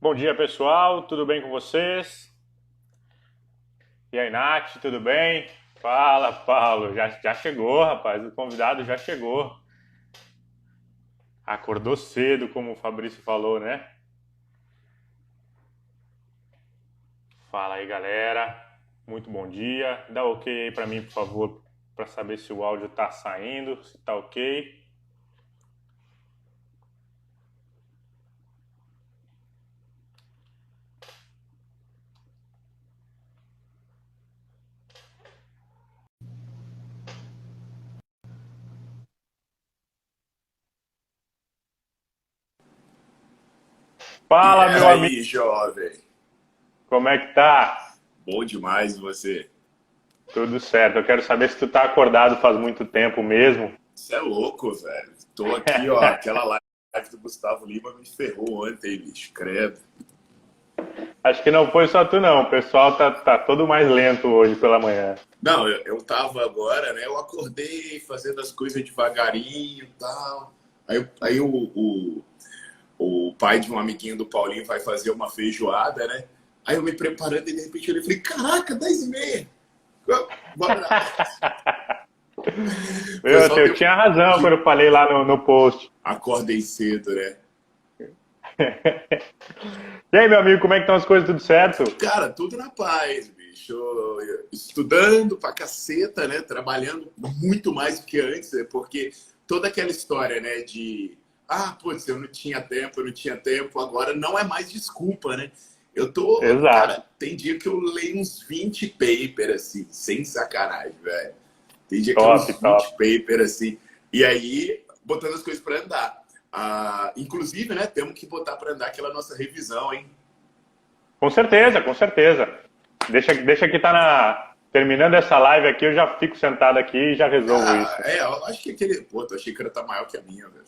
Bom dia, pessoal. Tudo bem com vocês? E aí, Nath, tudo bem? Fala, Paulo. Já chegou, rapaz. O convidado já chegou. Acordou cedo, como o Fabrício falou, né? Fala aí, galera. Muito bom dia. Dá ok aí pra mim, por favor, para saber se o áudio tá saindo, se tá ok. E Fala, meu amigo. aí, jovem? Como é que tá? Bom demais você. Tudo certo. Eu quero saber se tu tá acordado faz muito tempo mesmo. Você é louco, velho. Tô aqui, ó. Aquela live do Gustavo Lima me ferrou ontem, bicho. Credo. Acho que não foi só tu, não. O pessoal tá todo mais lento hoje pela manhã. Não, eu tava agora, né? Eu acordei fazendo as coisas devagarinho e tal. Aí o pai de um amiguinho do Paulinho vai fazer uma feijoada, né? Aí eu me preparando e de repente eu falei: caraca, 10h30. Bora lá. O pessoal Eu tinha razão quando eu falei lá no post. acordem cedo, né? E aí, meu amigo, como é que estão as coisas? Tudo certo? Cara, tudo na paz, bicho. Estudando pra caceta, né? Trabalhando muito mais do que antes, né? Porque toda aquela história, né? Putz, eu não tinha tempo, eu não tinha tempo. Agora não é mais desculpa, né? Exato. Cara, tem dia que eu leio uns 20 papers, assim, sem sacanagem, velho. Tem dia que é Top, uns top. 20 papers, assim. E aí, botando as coisas pra andar. Inclusive, né? Temos que botar pra andar aquela nossa revisão, hein? Com certeza, com certeza. Deixa que tá terminando essa live aqui, eu já fico sentado aqui e já resolvo isso. Eu acho que aquele. Pô, tua xícara tá maior que a minha, velho.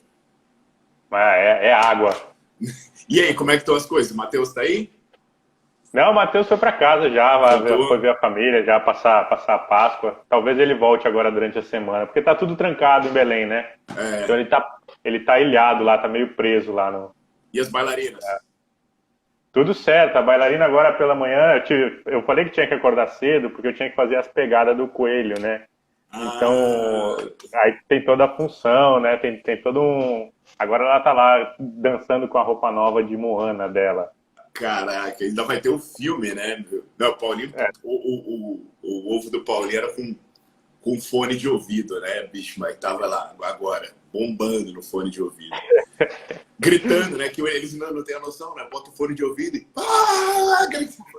Mas é água. E aí, como é que estão as coisas? O Matheus tá aí? Não, o Matheus foi para casa já, foi Voltou? ver a família, já passar a Páscoa. Talvez ele volte agora durante a semana, porque tá tudo trancado em Belém, né? Então É. ele tá ilhado lá, tá meio preso lá no. E as bailarinas? Tudo certo, a bailarina agora pela manhã, eu falei que tinha que acordar cedo, porque eu tinha que fazer as pegadas do coelho, né? Então, Ah, aí tem toda a função, né? Tem todo um. Agora ela tá lá dançando com a roupa nova de Moana dela. caraca, ainda vai ter o filme, né? Não, o Paulinho, É, o ovo do Paulinho era com fone de ouvido, né, bicho? Mas tava lá agora, bombando no fone de ouvido. Gritando, né? Que eles não têm a noção, né? Bota o fone de ouvido e.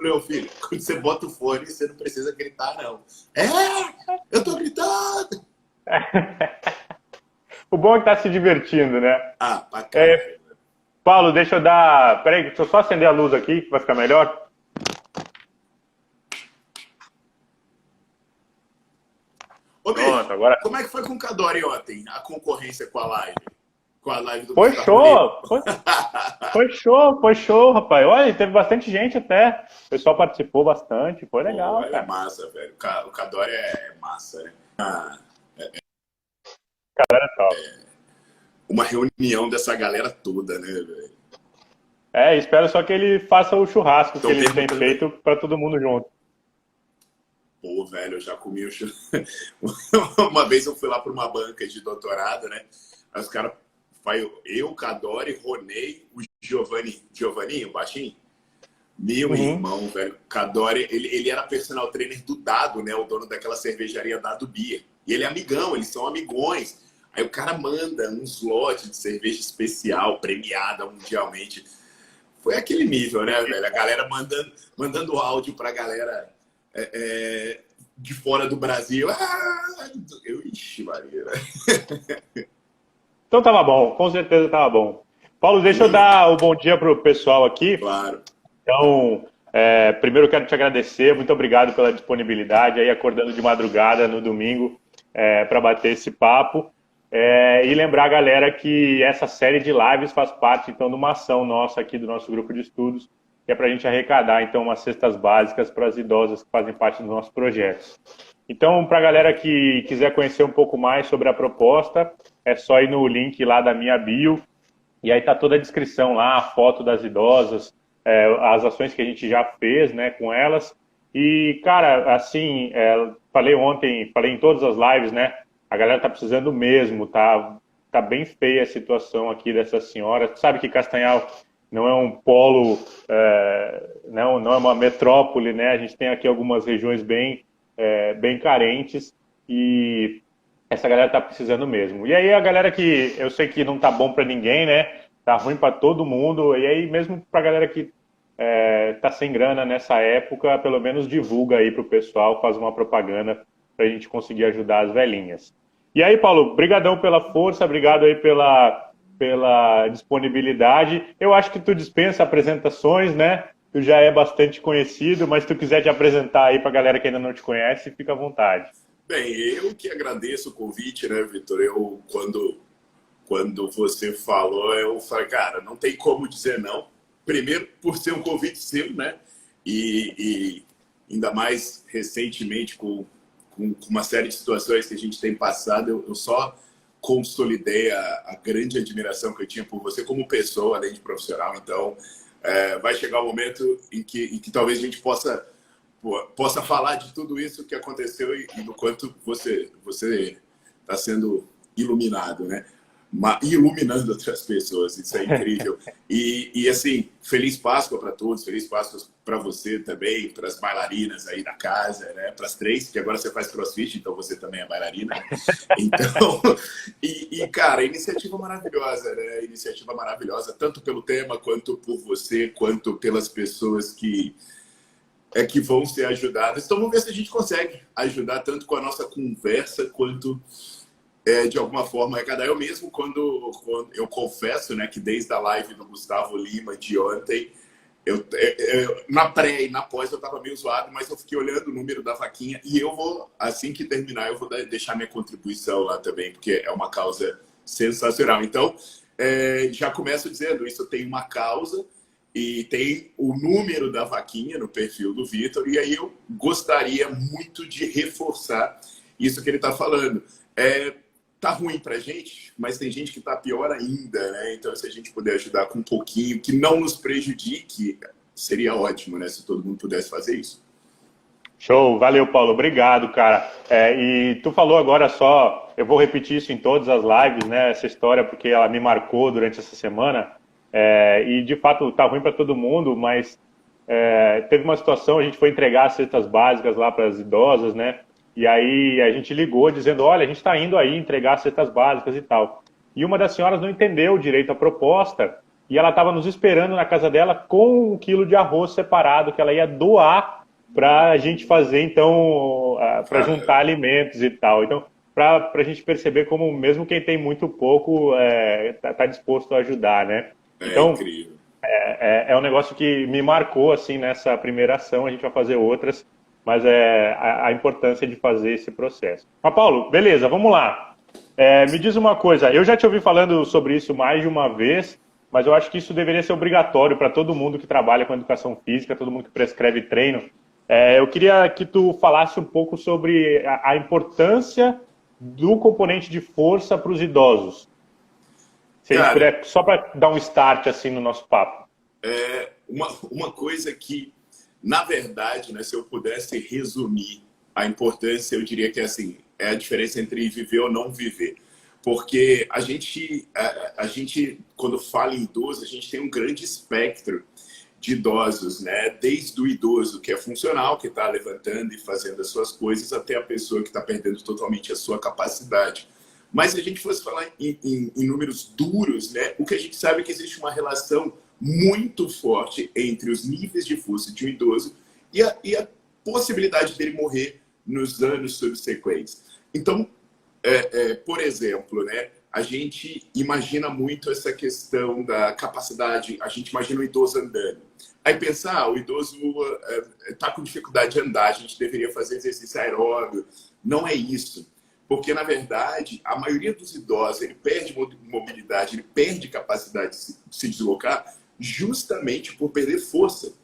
Meu filho, quando você bota o fone, você não precisa gritar, não. Eu tô gritando! o bom é que tá se divertindo, né? Pra É, caralho. Paulo, deixa eu dar. Peraí, deixa eu só acender a luz aqui, que vai ficar melhor. Ô, bicho, Pronto, agora. como é que foi com o Cadore ontem? A concorrência com a live? Com a live do Foi Gustavo Lima? show! Foi show, rapaz. Olha, teve bastante gente até. O pessoal participou bastante, foi Pô, legal, ela é cara. massa, velho. O Cadore é massa, né? Galera top. Uma reunião dessa galera toda, né, velho? Espero só que ele faça o churrasco que Estão ele tem perguntando. feito pra todo mundo junto. Pô, velho, eu já comi o Uma vez eu fui lá para uma banca de doutorado, né? Aí os caras, eu, Cadore, Ronei, o Giovanninho, baixinho. Meu Uhum. irmão, velho, Cadore, ele era personal trainer do Dado, né? O dono daquela cervejaria Dado Beer. E ele é amigão, eles são amigões. Aí o cara manda uns lotes de cerveja especial, premiada mundialmente. Foi aquele nível, né, velho? A galera mandando áudio pra galera de fora do Brasil. Ixi, Maria. Então tava bom, com certeza tava bom. Paulo, deixa eu Muito, dar o bom dia pro pessoal aqui. claro. Então, primeiro eu quero te agradecer, muito obrigado pela disponibilidade aí, acordando de madrugada no domingo para bater esse papo. E lembrar a galera que essa série de lives faz parte então de uma ação nossa aqui do nosso grupo de estudos, que é para a gente arrecadar então umas cestas básicas para as idosas que fazem parte dos nossos projetos. Então, para a galera que quiser conhecer um pouco mais sobre a proposta, é só ir no link lá da minha bio, e aí tá toda a descrição lá, a foto das idosas, as ações que a gente já fez, né, com elas. E, cara, assim, falei ontem, falei em todas as lives, né, a galera tá precisando mesmo, tá bem feia a situação aqui dessa senhora. Sabe que Castanhal não é um polo, não é uma metrópole, né, a gente tem aqui algumas regiões bem carentes e essa galera tá precisando mesmo. E aí a galera que eu sei que não tá bom para ninguém, né? Tá ruim para todo mundo. E aí mesmo pra galera que tá sem grana nessa época, pelo menos divulga aí pro pessoal, faz uma propaganda pra gente conseguir ajudar as velhinhas. E aí, Paulo, brigadão pela força, obrigado aí pela disponibilidade. Eu acho que tu dispensa apresentações, né? Tu já é bastante conhecido, mas se tu quiser te apresentar aí pra galera que ainda não te conhece, fica à vontade. Bem, eu que agradeço o convite, né, Vitor? Quando você falou, eu falei, cara, não tem como dizer não. Primeiro, por ser um convite seu, né? E ainda mais recentemente, com uma série de situações que a gente tem passado, eu só consolidei a grande admiração que eu tinha por você como pessoa, além de profissional. Então, vai chegar o momento em que talvez a gente possa falar de tudo isso que aconteceu e do quanto você está sendo iluminado, né? Iluminando outras pessoas, isso é incrível. E assim, feliz Páscoa para todos, feliz Páscoa para você também, para as bailarinas aí da casa, né? Para as três, porque agora você faz crossfit, então você também é bailarina. Então, cara, iniciativa maravilhosa, né? Iniciativa maravilhosa, tanto pelo tema, quanto por você, quanto pelas pessoas que vão ser ajudadas. Então, vamos ver se a gente consegue ajudar tanto com a nossa conversa, quanto de alguma forma arrecadar. Eu mesmo, quando eu confesso, né, que desde a live do Gustavo Lima de ontem, na pré e na pós eu estava meio zoado, mas eu fiquei olhando o número da vaquinha e eu vou, assim que terminar, eu vou deixar minha contribuição lá também, porque é uma causa sensacional. Então, já começo dizendo, isso tem uma causa, e tem o número da vaquinha no perfil do Vitor, e aí eu gostaria muito de reforçar isso que ele está falando. Tá ruim pra gente, mas tem gente que tá pior ainda, né? Então, se a gente puder ajudar com um pouquinho, que não nos prejudique, seria ótimo, né? Se todo mundo pudesse fazer isso. Show, valeu, Paulo, obrigado, cara. E tu falou agora só, eu vou repetir isso em todas as lives, né? Essa história, porque ela me marcou durante essa semana. E de fato tá ruim para todo mundo, mas teve uma situação, a gente foi entregar as cestas básicas lá para as idosas, né? E aí a gente ligou dizendo, olha, a gente está indo aí entregar as cestas básicas e tal. E uma das senhoras não entendeu direito a proposta e ela estava nos esperando na casa dela com 1 quilo de arroz separado que ela ia doar para a gente fazer, então, para juntar alimentos e tal. Então, para a gente perceber como mesmo quem tem muito pouco tá disposto a ajudar, né? Então, incrível. É um negócio que me marcou assim nessa primeira ação, a gente vai fazer outras, mas a importância de fazer esse processo. Mas, Paulo, beleza, vamos lá. Me diz uma coisa, eu já te ouvi falando sobre isso mais de uma vez, mas eu acho que isso deveria ser obrigatório para todo mundo que trabalha com educação física, todo mundo que prescreve treino. Eu queria que tu falasse um pouco sobre a importância do componente de força para os idosos. Se a gente puder, só para dar um start assim no nosso papo. Uma coisa que, na verdade, né, se eu pudesse resumir a importância, eu diria que assim, é a diferença entre viver ou não viver. Porque a gente, quando fala em idoso, a gente tem um grande espectro de idosos, né? Desde o idoso que é funcional, que está levantando e fazendo as suas coisas, até a pessoa que está perdendo totalmente a sua capacidade. Mas se a gente fosse falar em números duros, né, o que a gente sabe é que existe uma relação muito forte entre os níveis de força de um idoso e a possibilidade dele morrer nos anos subsequentes. Então, por exemplo, né, a gente imagina muito essa questão da capacidade, a gente imagina o idoso andando. Aí pensar, o idoso está com dificuldade de andar, a gente deveria fazer exercício aeróbio. Não é isso. Porque, na verdade, a maioria dos idosos ele perde mobilidade, ele perde capacidade de se deslocar justamente por perder força.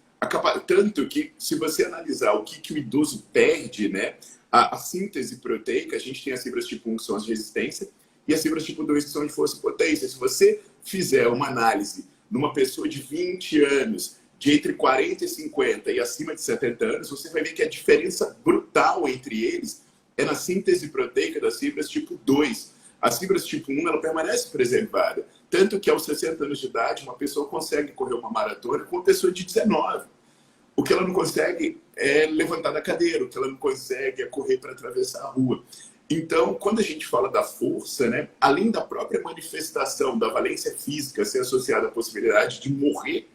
Tanto que, se você analisar o que o idoso perde, né, a síntese proteica, a gente tem as fibras tipo 1, que são as de resistência, e as fibras tipo 2, que são de força e potência. Se você fizer uma análise numa pessoa de 20 anos de entre 40 e 50 e acima de 70 anos, você vai ver que a diferença brutal entre eles é na síntese proteica das fibras tipo 2. As fibras tipo 1, ela permanece preservada. Tanto que aos 60 anos de idade, uma pessoa consegue correr uma maratona com uma pessoa de 19. O que ela não consegue é levantar da cadeira, o que ela não consegue é correr para atravessar a rua. Então, quando a gente fala da força, né, além da própria manifestação da valência física ser associada à possibilidade de morrer,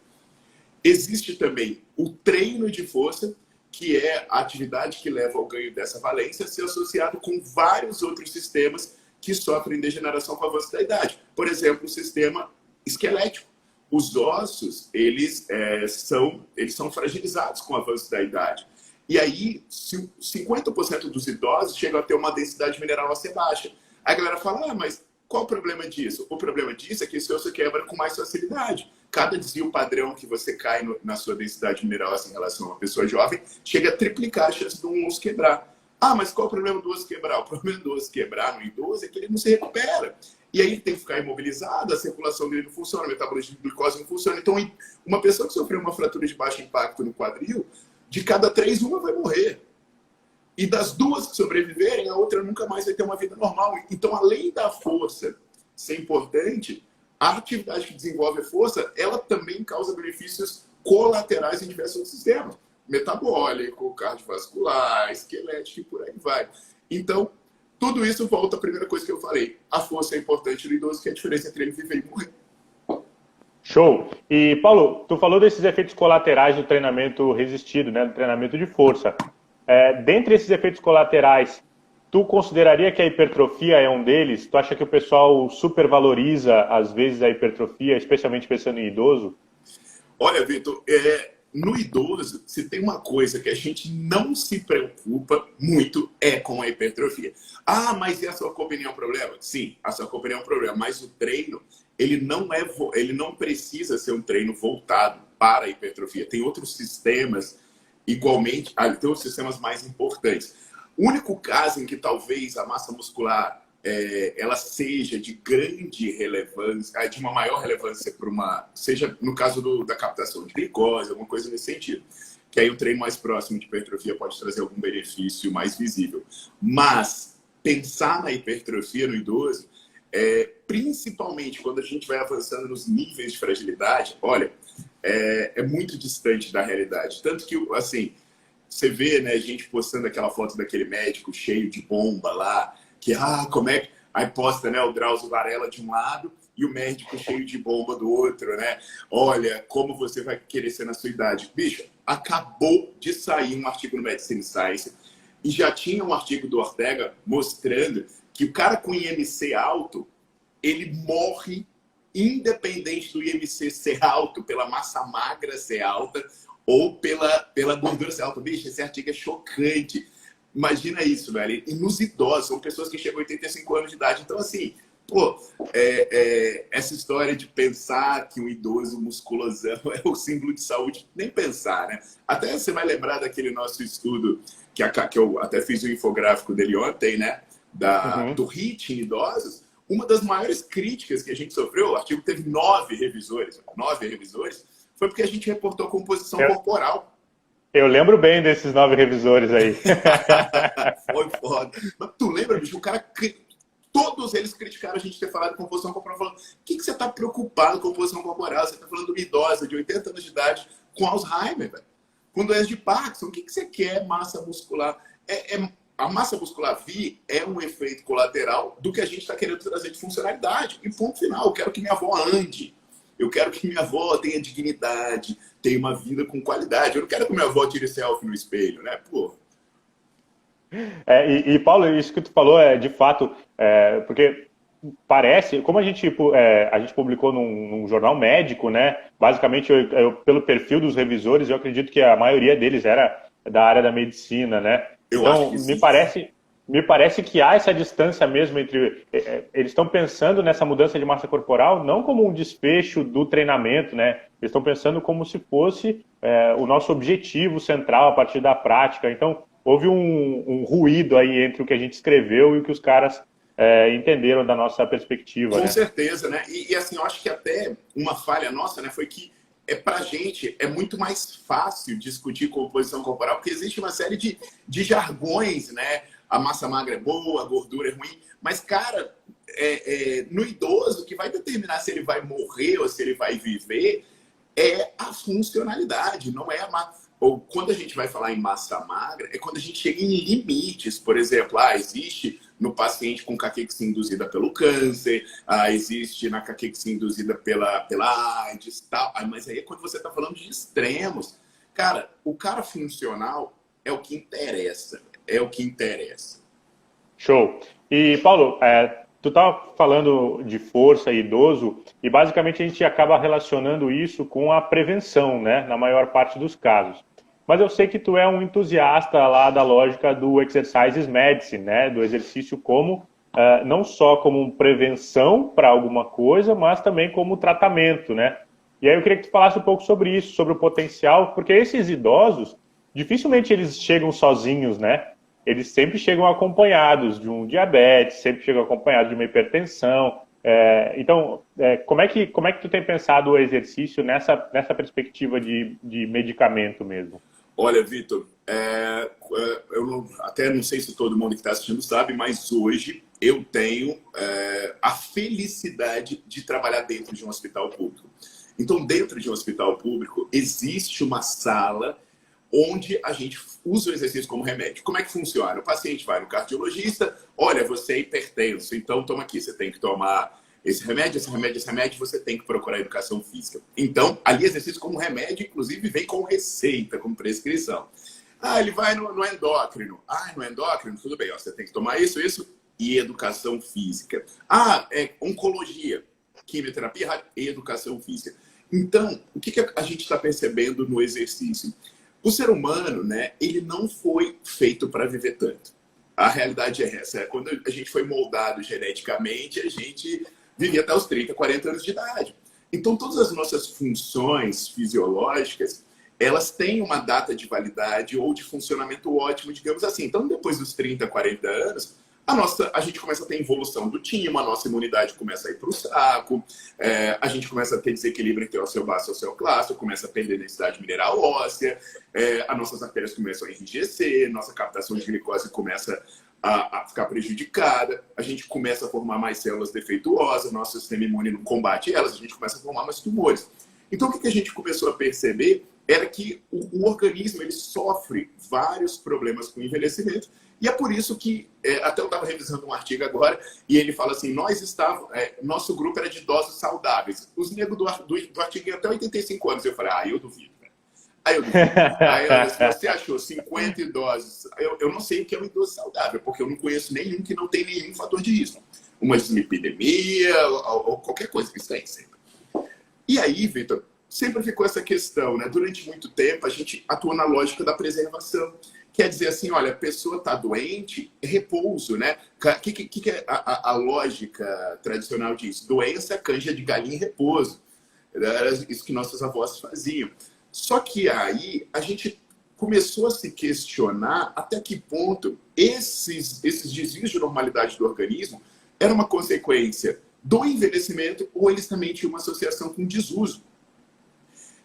existe também o treino de força, que é a atividade que leva ao ganho dessa valência, ser associado com vários outros sistemas que sofrem degeneração com o avanço da idade. Por exemplo, o sistema esquelético. Os ossos, eles são fragilizados com o avanço da idade. E aí, 50% dos idosos chegam a ter uma densidade mineral óssea baixa. Aí a galera fala, mas qual o problema disso? O problema disso é que esse osso quebra com mais facilidade. Cada desvio padrão que você cai na sua densidade mineral óssea em relação a uma pessoa jovem, chega a triplicar a chance de um osso quebrar. Ah, mas qual o problema do osso quebrar? O problema do osso quebrar no idoso é que ele não se recupera. E aí ele tem que ficar imobilizado, a circulação dele não funciona, o metabolismo de glicose não funciona. Então, uma pessoa que sofreu uma fratura de baixo impacto no quadril, de cada 3, uma vai morrer. E das 2 que sobreviverem, a outra nunca mais vai ter uma vida normal. Então, além da força ser importante, a atividade que desenvolve a força, ela também causa benefícios colaterais em diversos outros sistemas. Metabólico, cardiovascular, esquelético e por aí vai. Então, tudo isso volta à primeira coisa que eu falei. A força é importante no idoso, que é a diferença entre ele viver e morrer. Show! E, Paulo, tu falou desses efeitos colaterais do treinamento resistido, né, do treinamento de força. Dentre esses efeitos colaterais, tu consideraria que a hipertrofia é um deles? Tu acha que o pessoal supervaloriza, às vezes, a hipertrofia, especialmente pensando em idoso? Olha, Vitor, no idoso, se tem uma coisa que a gente não se preocupa muito, é com a hipertrofia. Ah, mas e a sarcopenia é um problema? Sim, a sarcopenia é um problema, mas o treino, ele não precisa ser um treino voltado para a hipertrofia. Tem outros sistemas, igualmente, tem outros sistemas mais importantes. O único caso em que talvez a massa muscular ela seja de grande relevância, de uma maior relevância seja no caso da captação de glicose, alguma coisa nesse sentido. Que aí o treino mais próximo de hipertrofia pode trazer algum benefício mais visível. Mas pensar na hipertrofia no idoso, principalmente quando a gente vai avançando nos níveis de fragilidade, olha, é muito distante da realidade. Tanto que, assim, você vê, né, a gente postando aquela foto daquele médico cheio de bomba lá, que, como é que... Aí posta, né, o Drauzio Varela de um lado e o médico cheio de bomba do outro, né? Olha, como você vai querer ser na sua idade. Bicho, acabou de sair um artigo no Medicine Science e já tinha um artigo do Ortega mostrando que o cara com IMC alto, ele morre independente do IMC ser alto, pela massa magra ser alta ou pela gordura ser alta. Bicho, esse artigo é chocante. Imagina isso, velho. E nos idosos, são pessoas que chegam a 85 anos de idade. Então, assim, essa história de pensar que um idoso musculosão é o símbolo de saúde, nem pensar, né? Até você vai lembrar daquele nosso estudo, que eu até fiz o infográfico dele ontem, né? Do HIIT em idosos. Uma das maiores críticas que a gente sofreu, o artigo teve 9 revisores, foi porque a gente reportou composição corporal. Eu lembro bem desses 9 revisores aí. Foi foda. Mas tu lembra, bicho? O cara... Todos eles criticaram a gente ter falado de composição corporal. Falando, o que você está preocupado com composição corporal? Você está falando de uma idosa de 80 anos de idade com Alzheimer, velho. Com doença de Parkinson. O que você quer massa muscular? A massa muscular VI é um efeito colateral do que a gente está querendo trazer de funcionalidade. E ponto final. Eu quero que minha avó ande. Eu quero que minha avó tenha dignidade, tenha uma vida com qualidade. Eu não quero que minha avó tire selfie no espelho, né? Pô. Paulo, isso que tu falou é de fato, porque parece, como a gente publicou num jornal médico, né? Basicamente, pelo perfil dos revisores, eu acredito que a maioria deles era da área da medicina, né? Então, me parece que há essa distância mesmo entre... Eles estão pensando nessa mudança de massa corporal não como um desfecho do treinamento, né? Eles estão pensando como se fosse o nosso objetivo central a partir da prática. Então, houve um ruído aí entre o que a gente escreveu e o que os caras entenderam da nossa perspectiva. Com certeza, né? E assim, eu acho que até uma falha nossa, né, foi que pra gente é muito mais fácil discutir composição corporal, porque existe uma série de jargões, né? A massa magra é boa, a gordura é ruim. Mas, cara, no idoso, o que vai determinar se ele vai morrer ou se ele vai viver é a funcionalidade, não é a massa. Ou quando a gente vai falar em massa magra, é quando a gente chega em limites. Por exemplo, existe no paciente com caquexia induzida pelo câncer, existe na caquexia induzida pela AIDS, tal. Mas aí é quando você está falando de extremos. Cara, o cara funcional é o que interessa. É o que interessa. Show. E, Paulo, tu estava falando de força e idoso, e basicamente a gente acaba relacionando isso com a prevenção, né? Na maior parte dos casos. Mas eu sei que tu é um entusiasta lá da lógica do exercises medicine, né? Do exercício como não só como prevenção para alguma coisa, mas também como tratamento, né? E aí eu queria que tu falasse um pouco sobre isso, sobre o potencial, porque esses idosos, dificilmente eles chegam sozinhos, né? Eles sempre chegam acompanhados de um diabetes, sempre chegam acompanhados de uma hipertensão. Então, como é que tu tem pensado o exercício nessa perspectiva de medicamento mesmo? Olha, Vitor, eu até não sei se todo mundo que está assistindo sabe, mas hoje eu tenho a felicidade de trabalhar dentro de um hospital público. Então, dentro de um hospital público, existe uma sala onde a gente usa o exercício como remédio. Como é que funciona? O paciente vai no cardiologista, olha, você é hipertenso, então toma aqui, você tem que tomar esse remédio, você tem que procurar educação física. Então, ali exercício como remédio, inclusive vem com receita, com prescrição. Ele vai no endócrino. No endócrino, tudo bem, você tem que tomar isso e educação física. Oncologia, quimioterapia e educação física. Então, o que a gente está percebendo no exercício? O ser humano, né, ele não foi feito para viver tanto. A realidade é essa. Quando a gente foi moldado geneticamente, a gente vivia até os 30, 40 anos de idade. Então, todas as nossas funções fisiológicas, elas têm uma data de validade ou de funcionamento ótimo, digamos assim. Então, depois dos 30, 40 anos, a gente começa a ter evolução do timo, a nossa imunidade começa a ir para o saco, a gente começa a ter desequilíbrio entre o osteoblasto e o osteoclasto, começa a perder densidade mineral óssea, as nossas artérias começam a enrijecer, nossa captação de glicose começa a ficar prejudicada, a gente começa a formar mais células defeituosas, nosso sistema imune não combate elas, a gente começa a formar mais tumores. Então, o que a gente começou a perceber era que o organismo ele sofre vários problemas com o envelhecimento. E é por isso que, até eu estava revisando um artigo agora, e ele fala assim, nosso grupo era de idosos saudáveis. Os negros do artigo iam até 85 anos. Eu falei, eu duvido. Se você achou 50 idosos, eu não sei o que é um idoso saudável, porque eu não conheço nenhum que não tem nenhum fator de risco. Uma dislipidemia, ou qualquer coisa que isso tem sempre. E aí, Vitor, sempre ficou essa questão, né? Durante muito tempo, a gente atuou na lógica da preservação. Quer dizer assim, olha, a pessoa está doente, repouso, né? O que é a lógica tradicional disso? Doença, canja de galinha e repouso. Era isso que nossos avós faziam. Só que aí a gente começou a se questionar até que ponto esses desvios de normalidade do organismo eram uma consequência do envelhecimento ou eles também tinham uma associação com desuso.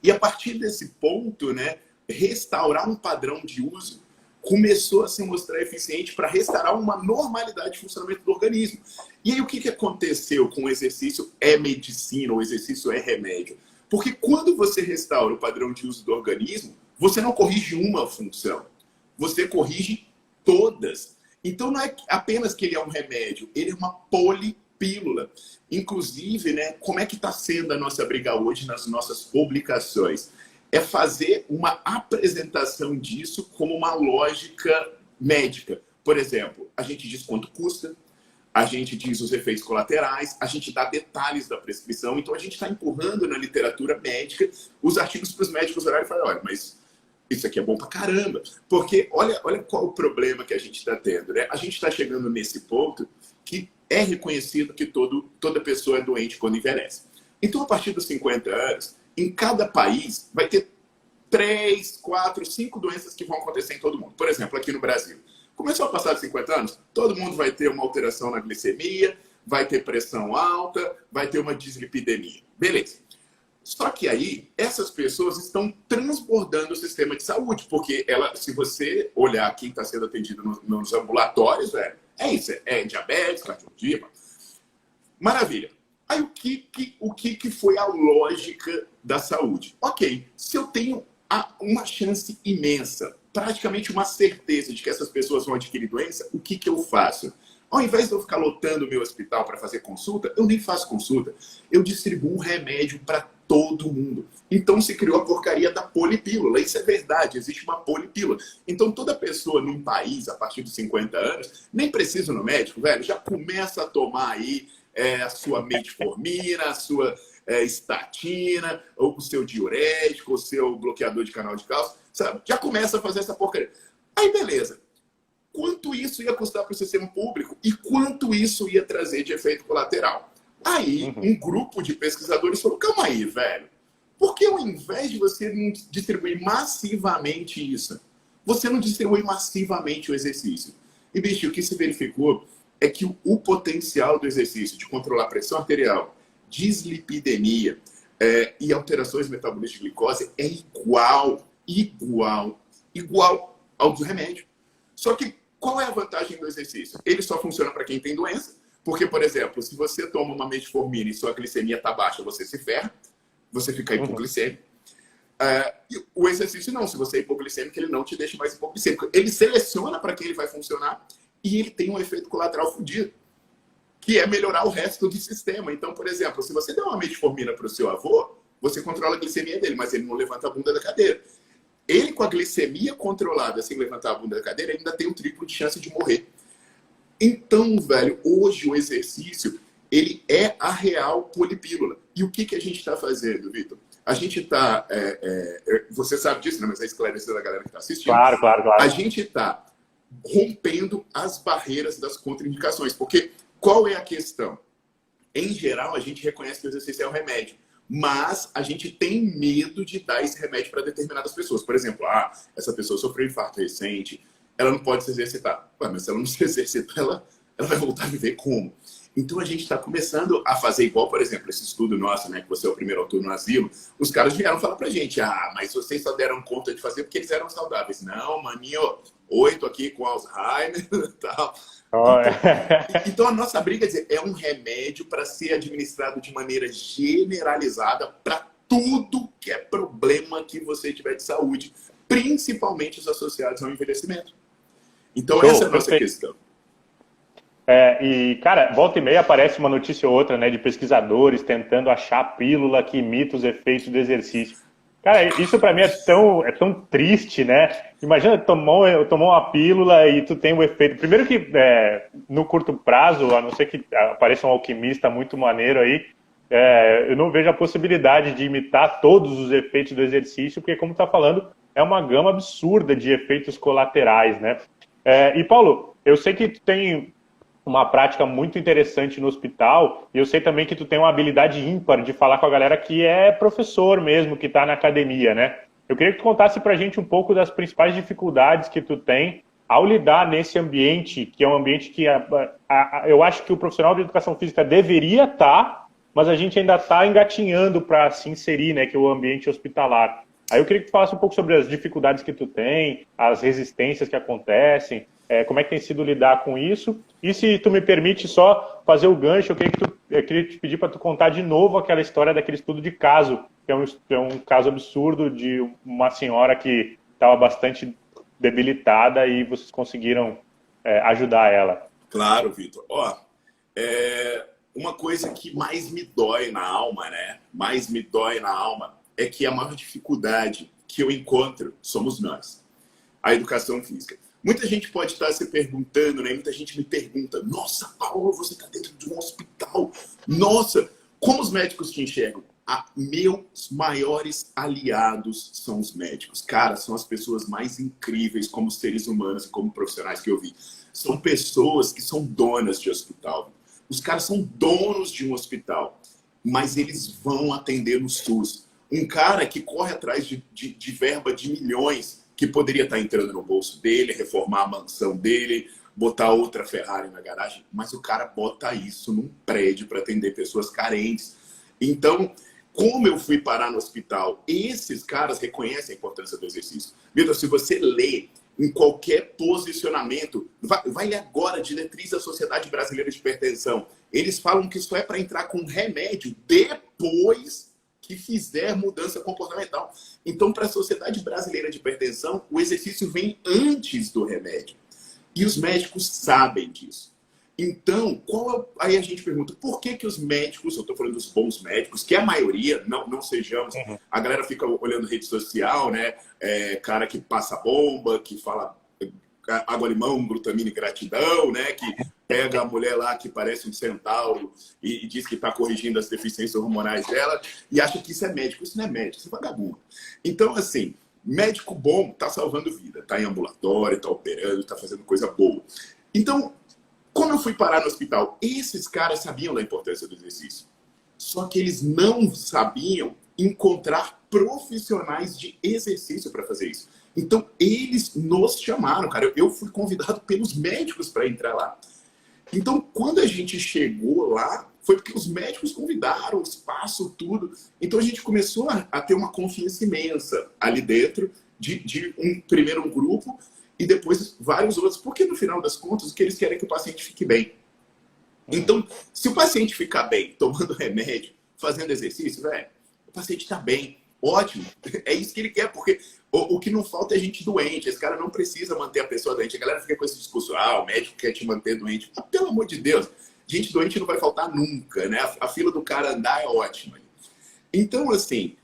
E a partir desse ponto, né, restaurar um padrão de uso começou a se mostrar eficiente para restaurar uma normalidade de funcionamento do organismo. E aí o que aconteceu com o exercício é medicina, o exercício é remédio? Porque quando você restaura o padrão de uso do organismo, você não corrige uma função, você corrige todas. Então não é apenas que ele é um remédio, ele é uma polipílula. Inclusive, né, como é que está sendo a nossa briga hoje nas nossas publicações? É fazer uma apresentação disso como uma lógica médica. Por exemplo, a gente diz quanto custa, a gente diz os efeitos colaterais, a gente dá detalhes da prescrição, então a gente está empurrando na literatura médica os artigos para os médicos olharem e falarem, olha, mas isso aqui é bom pra caramba. Porque olha qual o problema que a gente está tendo, né? A gente está chegando nesse ponto que é reconhecido que toda pessoa é doente quando envelhece. Então, a partir dos 50 anos, em cada país vai ter 3, 4, 5 doenças que vão acontecer em todo mundo. Por exemplo, aqui no Brasil. Começou a passar de 50 anos, todo mundo vai ter uma alteração na glicemia, vai ter pressão alta, vai ter uma dislipidemia. Beleza. Só que aí, essas pessoas estão transbordando o sistema de saúde, porque se você olhar quem está sendo atendido nos ambulatórios, velho, é isso, é diabetes, cardiologia. Maravilha. Aí o que foi a lógica da saúde? Ok, se eu tenho uma chance imensa, praticamente uma certeza de que essas pessoas vão adquirir doença, o que eu faço? Ao invés de eu ficar lotando o meu hospital para fazer consulta, eu nem faço consulta. Eu distribuo um remédio para todo mundo. Então se criou a porcaria da polipílula. Isso é verdade, existe uma polipílula. Então toda pessoa num país, a partir dos 50 anos, nem precisa ir no médico, velho, já começa a tomar aí a sua metformina, a sua estatina, ou o seu diurético, o seu bloqueador de canal de cálcio, sabe? Já começa a fazer essa porcaria. Aí beleza. Quanto isso ia custar para o sistema público e quanto isso ia trazer de efeito colateral. Aí, um grupo de pesquisadores falou, calma aí, velho, por que ao invés de você não distribuir massivamente isso, você não distribui massivamente o exercício? E, bicho, o que se verificou é que o potencial do exercício de controlar a pressão arterial, dislipidemia e alterações metabolistas de glicose é igual ao do remédio. Só que qual é a vantagem do exercício? Ele só funciona para quem tem doença, porque, por exemplo, se você toma uma metformina e sua glicemia está baixa, você se ferra, você fica hipoglicêmico. E o exercício não, se você é hipoglicêmico, ele não te deixa mais hipoglicêmico. Ele seleciona para quem ele vai funcionar e ele tem um efeito colateral fodido, que é melhorar o resto do sistema. Então, por exemplo, se você der uma metformina para o seu avô, você controla a glicemia dele, mas ele não levanta a bunda da cadeira. Ele, com a glicemia controlada, sem levantar a bunda da cadeira, ainda tem o triplo de chance de morrer. Então, velho, hoje o exercício, ele é a real polipílula. E o que a gente está fazendo, Vitor? A gente está... você sabe disso, né? Mas é esclarecendo a galera que está assistindo. Claro. A gente está rompendo as barreiras das contraindicações. Porque qual é a questão? Em geral, a gente reconhece que o exercício é um remédio. Mas a gente tem medo de dar esse remédio para determinadas pessoas. Por exemplo, essa pessoa sofreu infarto recente, ela não pode se exercitar. Mas se ela não se exercitar, ela vai voltar a viver como? Então a gente está começando a fazer igual, por exemplo, esse estudo nosso, né, que você é o primeiro autor no asilo, os caras vieram falar pra gente, mas vocês só deram conta de fazer porque eles eram saudáveis. Não, maninho, 8 aqui com Alzheimer e tal. Então a nossa briga é um remédio para ser administrado de maneira generalizada para tudo que é problema que você tiver de saúde, principalmente os associados ao envelhecimento. Então essa é a nossa questão. E, cara, volta e meia aparece uma notícia ou outra, né, de pesquisadores tentando achar a pílula que imita os efeitos do exercício. Cara, isso pra mim é tão triste, né? Imagina, tomou uma pílula e tu tem um efeito... Primeiro que, no curto prazo, a não ser que apareça um alquimista muito maneiro aí, eu não vejo a possibilidade de imitar todos os efeitos do exercício, porque, como tu tá falando, é uma gama absurda de efeitos colaterais, né? E, Paulo, eu sei que tu tem uma prática muito interessante no hospital, e eu sei também que tu tem uma habilidade ímpar de falar com a galera que é professor mesmo, que está na academia, né? Eu queria que tu contasse pra gente um pouco das principais dificuldades que tu tem ao lidar nesse ambiente, que é um ambiente que eu acho que o profissional de educação física deveria estar, mas a gente ainda está engatinhando para se inserir, né, que é o ambiente hospitalar. Aí eu queria que tu falasse um pouco sobre as dificuldades que tu tem, as resistências que acontecem, como é que tem sido lidar com isso. E se tu me permite só fazer o gancho, eu queria te pedir para tu contar de novo aquela história daquele estudo de caso, que é um caso absurdo de uma senhora que estava bastante debilitada e vocês conseguiram ajudar ela. Claro, Vitor. Uma coisa que mais me dói na alma, né? Mais me dói na alma é que a maior dificuldade que eu encontro somos nós, a educação física. Muita gente pode estar se perguntando, né? Muita gente me pergunta, nossa, Paulo, você está dentro de um hospital. Nossa, como os médicos te enxergam? Meus maiores aliados são os médicos. Cara, são as pessoas mais incríveis como seres humanos e como profissionais que eu vi. São pessoas que são donas de hospital. Os caras são donos de um hospital, mas eles vão atender no SUS. Um cara que corre atrás de verba de milhões, que poderia estar entrando no bolso dele, reformar a mansão dele, botar outra Ferrari na garagem, mas o cara bota isso num prédio para atender pessoas carentes. Então, Como eu fui parar no hospital? Esses caras reconhecem a importância do exercício. Vitor, se você lê em qualquer posicionamento, vai ler agora a diretriz da Sociedade Brasileira de Hipertensão. Eles falam que isso é para entrar com remédio depois que fizer mudança comportamental. Então, para a Sociedade Brasileira de Hipertensão, o exercício vem antes do remédio. E os médicos sabem disso. Então, aí a gente pergunta, por que que os médicos, eu estou falando dos bons médicos, que é a maioria, não sejamos, a galera fica olhando rede social, né? Cara que passa bomba, que fala água-limão, glutamina e gratidão, né? Que pega a mulher lá que parece um centauro e diz que está corrigindo as deficiências hormonais dela e acha que isso é médico. Isso não é médico, isso é vagabundo. Então, assim, médico bom está salvando vida, está em ambulatório, está operando, está fazendo coisa boa. Então, como eu fui parar no hospital, esses caras sabiam da importância do exercício. Só que eles não sabiam encontrar profissionais de exercício para fazer isso. Então, eles nos chamaram, cara. Eu fui convidado pelos médicos para entrar lá. Então, quando a gente chegou lá, foi porque os médicos convidaram, o espaço, tudo. Então, a gente começou a ter uma confiança imensa ali dentro de primeiro um grupo e depois vários outros. Porque, no final das contas, o que eles querem é que o paciente fique bem. Então, se o paciente ficar bem, tomando remédio, fazendo exercício, o paciente está bem. Ótimo. É isso que ele quer, porque o que não falta é gente doente. Esse cara não precisa manter a pessoa doente. A galera fica com esse discurso, o médico quer te manter doente. Ah, pelo amor de Deus, gente doente não vai faltar nunca, né? A fila do cara andar é ótima. Então, assim,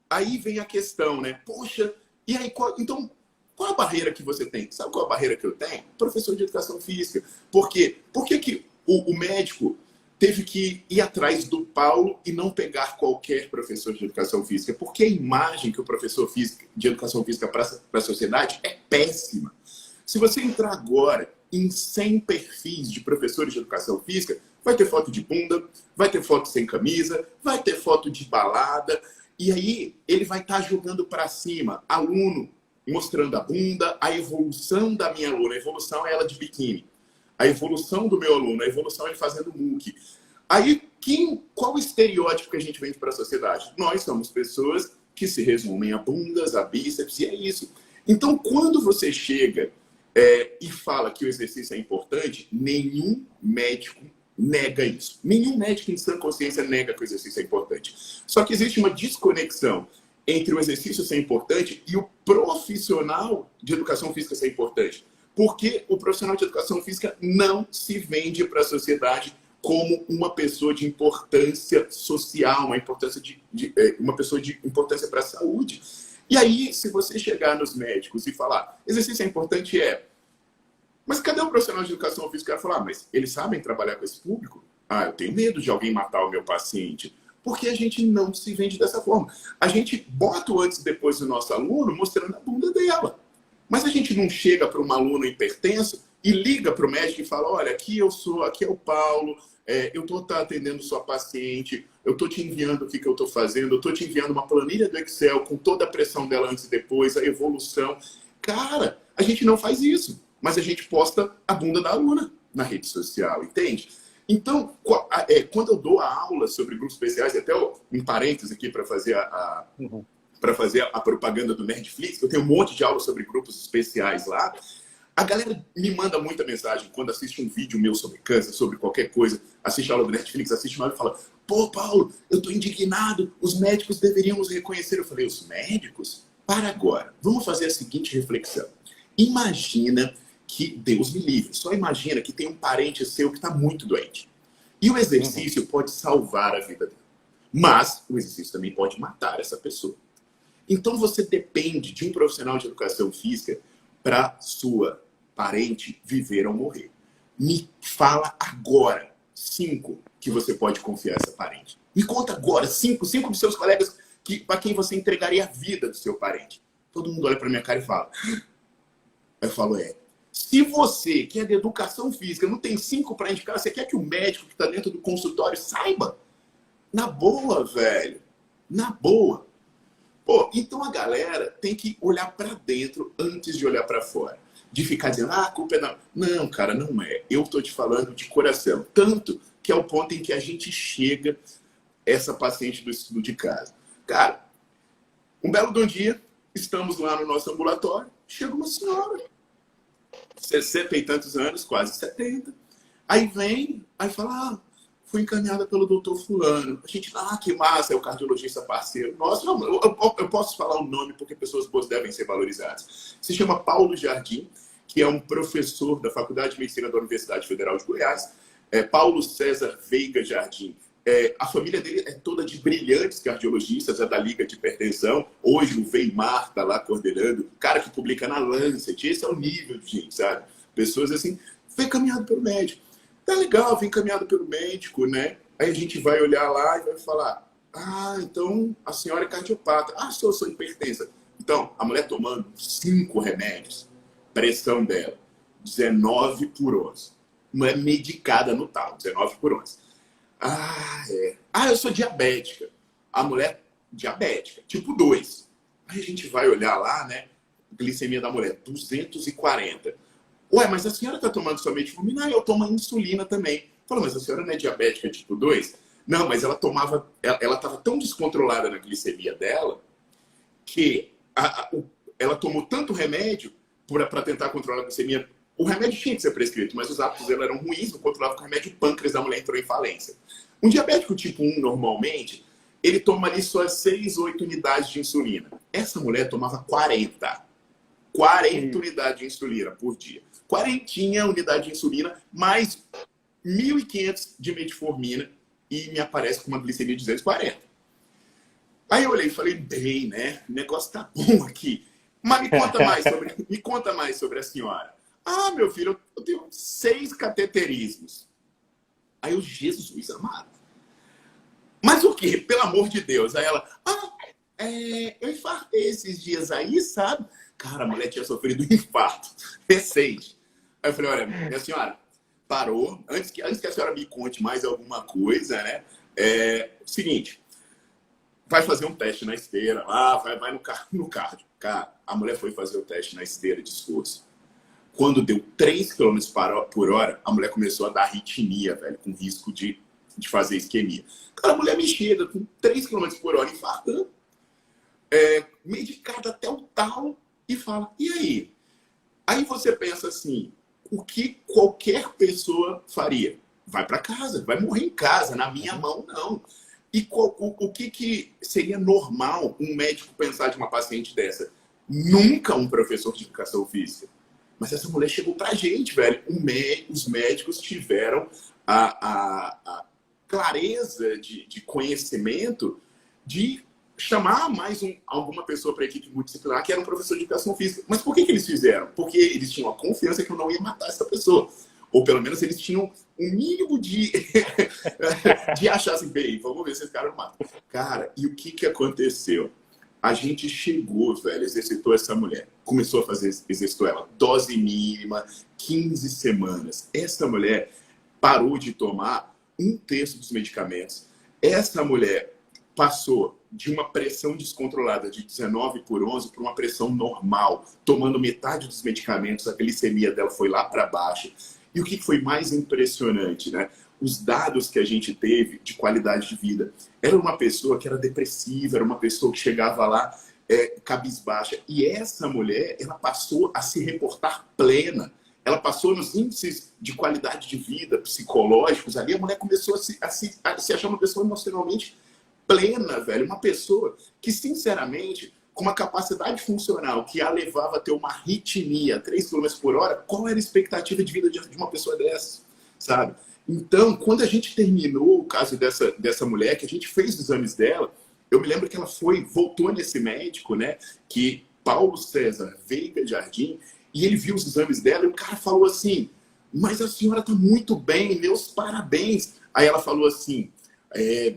aí vem a questão, né? Poxa, e aí, então, qual a barreira que você tem? Sabe qual a barreira que eu tenho? Professor de educação física. Por quê? Por que o médico teve que ir atrás do Paulo e não pegar qualquer professor de educação física? Porque a imagem que o professor de educação física para a sociedade é péssima. Se você entrar agora em 100 perfis de professores de educação física, vai ter foto de bunda, vai ter foto sem camisa, vai ter foto de balada, e aí ele vai estar jogando para cima aluno mostrando a bunda, a evolução da minha aluna. A evolução é ela de biquíni. A evolução do meu aluno, a evolução é ele fazendo muque. Aí, qual o estereótipo que a gente vende para a sociedade? Nós somos pessoas que se resumem a bundas, a bíceps, e é isso. Então, quando você chega e fala que o exercício é importante, nenhum médico nega isso. Nenhum médico em sã consciência nega que o exercício é importante. Só que existe uma desconexão entre o exercício ser importante e o profissional de educação física ser importante. Porque o profissional de educação física não se vende para a sociedade como uma pessoa de importância social, uma pessoa de importância para a saúde. E aí, se você chegar nos médicos e falar, exercício é importante, mas cadê o profissional de educação física? Vai falar, mas eles sabem trabalhar com esse público? Eu tenho medo de alguém matar o meu paciente. Porque a gente não se vende dessa forma. A gente bota o antes e depois do nosso aluno mostrando a bunda dela. Mas a gente não chega para um aluno hipertenso e liga para o médico e fala, olha, aqui é o Paulo, eu estou atendendo sua paciente, eu estou te enviando o que eu estou fazendo, eu estou te enviando uma planilha do Excel com toda a pressão dela antes e depois, a evolução. Cara, a gente não faz isso, mas a gente posta a bunda da aluna na rede social, entende? Então, quando eu dou a aula sobre grupos especiais, até um parênteses aqui para fazer a propaganda do Nerdflix, eu tenho um monte de aulas sobre grupos especiais lá. A galera me manda muita mensagem quando assiste um vídeo meu sobre câncer, sobre qualquer coisa, assiste a aula do Nerdflix, assiste uma aula e fala, pô, Paulo, eu tô indignado, os médicos deveriam nos reconhecer. Eu falei, os médicos? Para agora, vamos fazer a seguinte reflexão. Imagina que, Deus me livre, só imagina que tem um parente seu que está muito doente. E o exercício pode salvar a vida dele. Mas o exercício também pode matar essa pessoa. Então você depende de um profissional de educação física para sua parente viver ou morrer. Me fala agora 5 que você pode confiar essa parente. Me conta agora 5 dos seus colegas para quem você entregaria a vida do seu parente. Todo mundo olha para minha cara e fala. Eu falo, se você, que é de educação física, não tem 5 para indicar, você quer que o médico que está dentro do consultório saiba? Na boa, velho. Na boa. Pô, então a galera tem que olhar para dentro antes de olhar para fora. De ficar dizendo, a culpa é não. Não, cara, não é. Eu tô te falando de coração. Tanto que é o ponto em que a gente chega essa paciente do estudo de caso. Cara, um belo dia, estamos lá no nosso ambulatório, chega uma senhora, 60 e tantos anos, quase 70. Aí vem, aí fala, fui encaminhada pelo doutor fulano. A gente, que massa, é o cardiologista parceiro. Nossa, não, eu posso falar o nome porque pessoas boas devem ser valorizadas. Se chama Paulo Jardim, que é um professor da Faculdade de Medicina da Universidade Federal de Goiás. Paulo César Veiga Jardim. A família dele é toda de brilhantes cardiologistas, é da Liga de Hipertensão. Hoje o Weimar está lá coordenando, cara que publica na Lancet. Esse é o nível de gente, sabe? Pessoas assim, foi encaminhado pelo médico. Tá legal, vem encaminhado pelo médico, né? Aí a gente vai olhar lá e vai falar, então a senhora é cardiopata. Sou hipertensa. Então, a mulher tomando 5 remédios, pressão dela, 19 por 11. Não é medicada no tal, 19 por 11. Eu sou diabética. A mulher diabética, tipo 2. Aí a gente vai olhar lá, né? Glicemia da mulher, 240. Ué, mas a senhora está tomando sua metformina? Eu tomo insulina também. Falou, mas a senhora não é diabética tipo 2? Não, mas ela estava tão descontrolada na glicemia dela que ela tomou tanto remédio para tentar controlar a glicemia. O remédio tinha que ser prescrito, mas os hábitos dela eram ruins, não controlava com o remédio, o pâncreas da mulher entrou em falência. Um diabético tipo 1, normalmente, ele toma ali suas 6, 8 unidades de insulina. Essa mulher tomava 40 unidades de insulina por dia. 40 unidades de insulina, mais 1.500 de metformina e me aparece com uma glicemia de 240. Aí eu olhei e falei, bem, né? O negócio tá bom aqui. Mas me conta mais sobre a senhora. Meu filho, eu tenho 6 cateterismos. Aí eu, Jesus amado. Mas o quê? Pelo amor de Deus. Aí ela, eu infartei esses dias aí, sabe? Cara, a mulher tinha sofrido um infarto recente. Aí eu falei, olha, minha senhora, parou. Antes que a senhora me conte mais alguma coisa, né? Seguinte, vai fazer um teste na esteira, vai no cardio. Cara, a mulher foi fazer o teste na esteira de esforço. Quando deu 3 km por hora, a mulher começou a dar arritmia, velho, com risco de fazer isquemia. Cara, a mulher me chega com 3 km por hora, infartando, medicada até o talo, e fala, e aí? Aí você pensa assim, o que qualquer pessoa faria? Vai para casa, vai morrer em casa, na minha mão não. E o que seria normal um médico pensar de uma paciente dessa? Nunca um professor de educação física. Mas essa mulher chegou pra gente, velho. Os médicos tiveram a clareza de conhecimento de chamar mais alguma pessoa para a equipe multidisciplinar que era um professor de educação física. Mas por que eles fizeram? Porque eles tinham a confiança que eu não ia matar essa pessoa. Ou pelo menos eles tinham um mínimo de achar assim, bem, vamos ver se esse cara não mata. Cara, e o que aconteceu? A gente chegou, velho, exercitou essa mulher. Começou a fazer, exercitou ela. Dose mínima, 15 semanas. Essa mulher parou de tomar 1/3 dos medicamentos. Essa mulher passou de uma pressão descontrolada de 19 por 11 para uma pressão normal, tomando metade dos medicamentos, a glicemia dela foi lá para baixo. E o que foi mais impressionante, né? Os dados que a gente teve de qualidade de vida. Era uma pessoa que era depressiva, era uma pessoa que chegava lá cabisbaixa. E essa mulher, ela passou a se reportar plena. Ela passou nos índices de qualidade de vida psicológicos ali. A mulher começou a se achar uma pessoa emocionalmente plena, velho. Uma pessoa que, sinceramente, com uma capacidade funcional que a levava a ter uma arritmia 3 km por hora, qual era a expectativa de vida de uma pessoa dessa, sabe? Então, quando a gente terminou o caso dessa mulher, que a gente fez os exames dela, eu me lembro que ela voltou nesse médico, né, que Paulo César Veiga Jardim, e ele viu os exames dela e o cara falou assim, mas a senhora está muito bem, meus parabéns. Aí ela falou assim,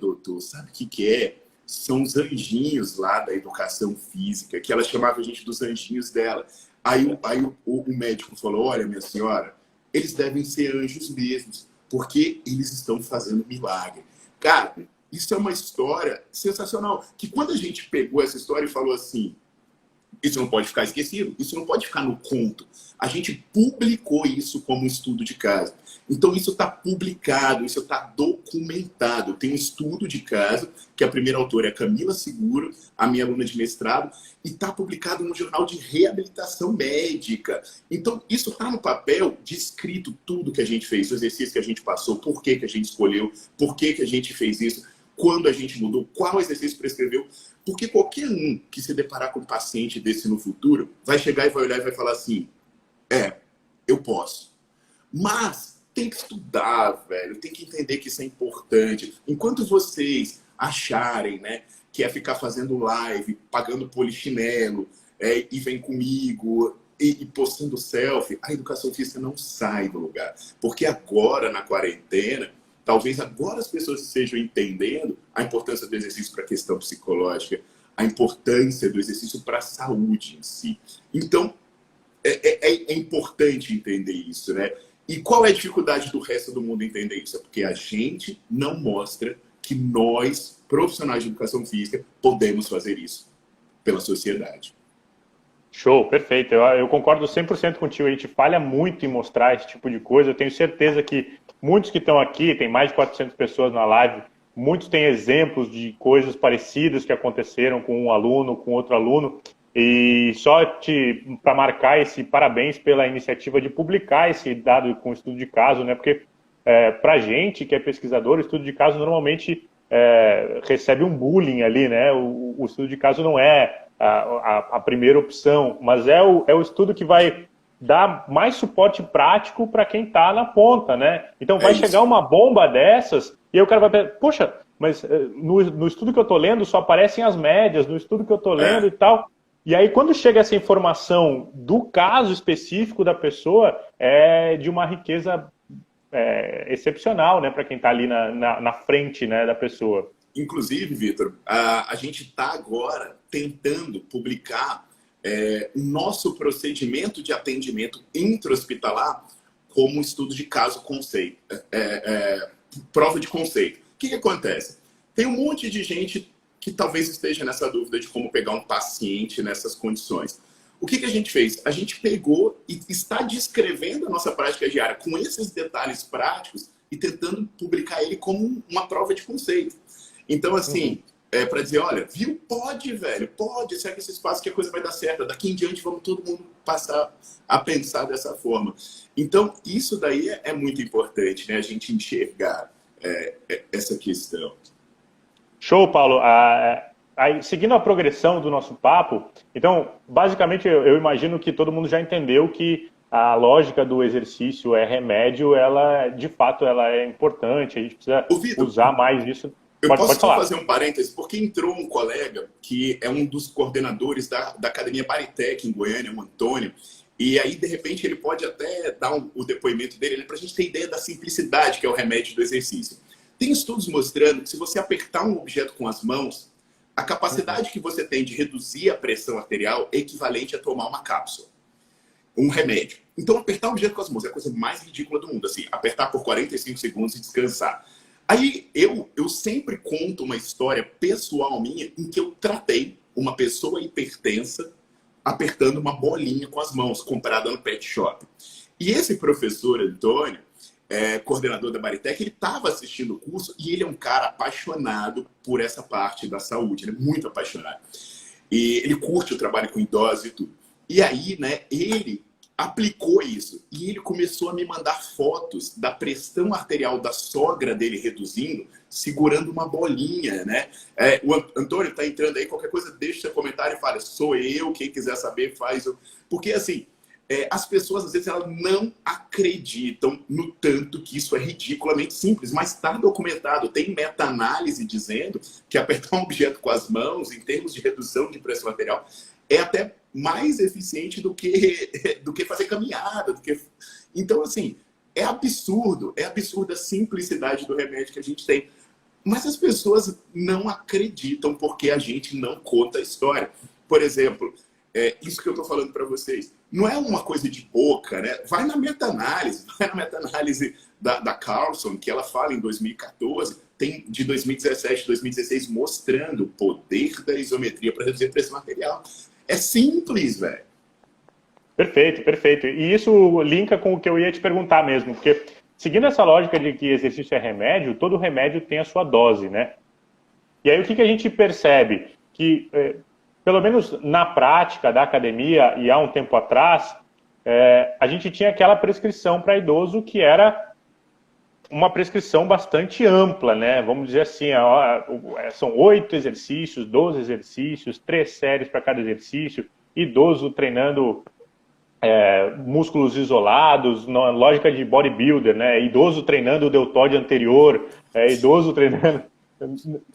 doutor, sabe o que é? São os anjinhos lá da educação física, que ela chamava a gente dos anjinhos dela. Aí o médico falou, olha, minha senhora, eles devem ser anjos mesmos, porque eles estão fazendo milagre. Cara, isso é uma história sensacional, que quando a gente pegou essa história e falou assim, Isso não pode ficar esquecido, isso não pode ficar no conto. A gente publicou isso como um estudo de caso. Então, isso está publicado, isso está documentado. Tem um estudo de caso, que a primeira autora é a Camila Seguro, a minha aluna de mestrado, e está publicado no Jornal de Reabilitação Médica. Então, isso está no papel, descrito tudo que a gente fez, o exercício que a gente passou, por que a gente escolheu, por que a gente fez isso, quando a gente mudou, qual exercício prescreveu. Porque qualquer um que se deparar com um paciente desse no futuro vai chegar e vai olhar e vai falar assim: eu posso. Mas tem que estudar, velho. Tem que entender que isso é importante. Enquanto vocês acharem, né, que é ficar fazendo live, pagando polichinelo, e vem comigo e postando selfie, a educação física não sai do lugar. Porque agora, na quarentena, talvez agora as pessoas estejam entendendo a importância do exercício para a questão psicológica, a importância do exercício para a saúde em si. Então, é importante entender isso, né? E qual é a dificuldade do resto do mundo entender isso? É porque a gente não mostra que nós, profissionais de educação física, podemos fazer isso pela sociedade. Show, perfeito. Eu concordo 100% contigo. A gente falha muito em mostrar esse tipo de coisa. Eu tenho certeza que muitos que estão aqui, tem mais de 400 pessoas na live, muitos têm exemplos de coisas parecidas que aconteceram com um aluno, com outro aluno. E só para marcar esse parabéns pela iniciativa de publicar esse dado com estudo de caso, né? Porque para a gente que é pesquisador, o estudo de caso normalmente recebe um bullying ali, né? O estudo de caso não é a primeira opção, mas é o estudo que vai dar mais suporte prático para quem está na ponta, né? Então vai chegar uma bomba dessas e aí o cara vai pensar, poxa, mas no estudo que eu estou lendo só aparecem as médias, no estudo que eu estou lendo e tal. E aí, quando chega essa informação do caso específico da pessoa, é de uma riqueza excepcional, né, para quem está ali na frente, né, da pessoa. Inclusive, Vitor, a gente está agora tentando publicar o nosso procedimento de atendimento intra-hospitalar como estudo de caso conceito, prova de conceito. O que acontece? Tem um monte de gente que talvez esteja nessa dúvida de como pegar um paciente nessas condições. O que a gente fez? A gente pegou e está descrevendo a nossa prática diária com esses detalhes práticos e tentando publicar ele como uma prova de conceito. Então, assim, para dizer, olha, viu? Pode, velho, pode, segue esse espaço que a coisa vai dar certo. Daqui em diante vamos todo mundo passar a pensar dessa forma. Então, isso daí é muito importante, né? A gente enxergar essa questão. Show, Paulo. Seguindo a progressão do nosso papo, então, basicamente, eu imagino que todo mundo já entendeu que a lógica do exercício remédio, ela, de fato, ela é importante, a gente precisa usar mais isso. Eu posso só fazer um parênteses, porque entrou um colega que é um dos coordenadores da Academia Baritec em Goiânia, o Antônio, e aí, de repente, ele pode até dar o depoimento dele, para a gente ter ideia da simplicidade que é o remédio do exercício. Tem estudos mostrando que se você apertar um objeto com as mãos, a capacidade que você tem de reduzir a pressão arterial é equivalente a tomar uma cápsula, um remédio. Então, apertar um objeto com as mãos é a coisa mais ridícula do mundo, assim, apertar por 45 segundos e descansar. Aí, eu sempre conto uma história pessoal minha em que eu tratei uma pessoa hipertensa apertando uma bolinha com as mãos, comprada no pet shop. E esse professor, Antônio, coordenador da Baritec, ele estava assistindo o curso e ele é um cara apaixonado por essa parte da saúde, ele é muito apaixonado. E ele curte o trabalho com idosos e tudo. E aí, né, ele aplicou isso e ele começou a me mandar fotos da pressão arterial da sogra dele reduzindo, segurando uma bolinha, né? O Antônio tá entrando aí, qualquer coisa, deixa seu comentário e fala, sou eu, quem quiser saber faz. Porque assim, as pessoas às vezes elas não acreditam no tanto que isso é ridiculamente simples, mas está documentado, tem meta-análise dizendo que apertar um objeto com as mãos, em termos de redução de pressão arterial, é até mais eficiente do que fazer caminhada. Então, assim, é absurda a simplicidade do remédio que a gente tem. Mas as pessoas não acreditam porque a gente não conta a história. Por exemplo, isso que eu estou falando para vocês, não é uma coisa de boca, né? Vai na meta-análise da Carlson, que ela fala em 2014, tem de 2017, 2016, mostrando o poder da isometria para reduzir a pressão arterial. É simples, velho. Perfeito, perfeito. E isso linka com o que eu ia te perguntar mesmo, porque seguindo essa lógica de que exercício é remédio, todo remédio tem a sua dose, né? E aí o que a gente percebe? Que, pelo menos na prática da academia, e há um tempo atrás, a gente tinha aquela prescrição para idoso que era uma prescrição bastante ampla, né? Vamos dizer assim, são 8 exercícios, 12 exercícios, 3 séries para cada exercício, idoso treinando músculos isolados, na lógica de bodybuilder, né? Idoso treinando o deltoide anterior, idoso treinando...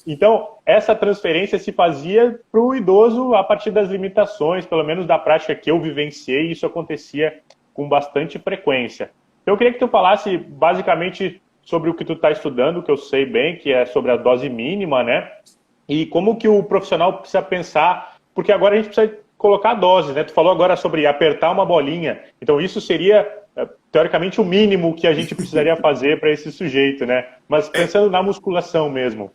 Então, essa transferência se fazia para o idoso a partir das limitações, pelo menos da prática que eu vivenciei, e isso acontecia com bastante frequência. Então, eu queria que tu falasse basicamente sobre o que tu está estudando, que eu sei bem, que é sobre a dose mínima, né? E como que o profissional precisa pensar, porque agora a gente precisa colocar a dose, né? Tu falou agora sobre apertar uma bolinha, então isso seria, teoricamente, o mínimo que a gente precisaria fazer para esse sujeito, né? Mas pensando na musculação mesmo.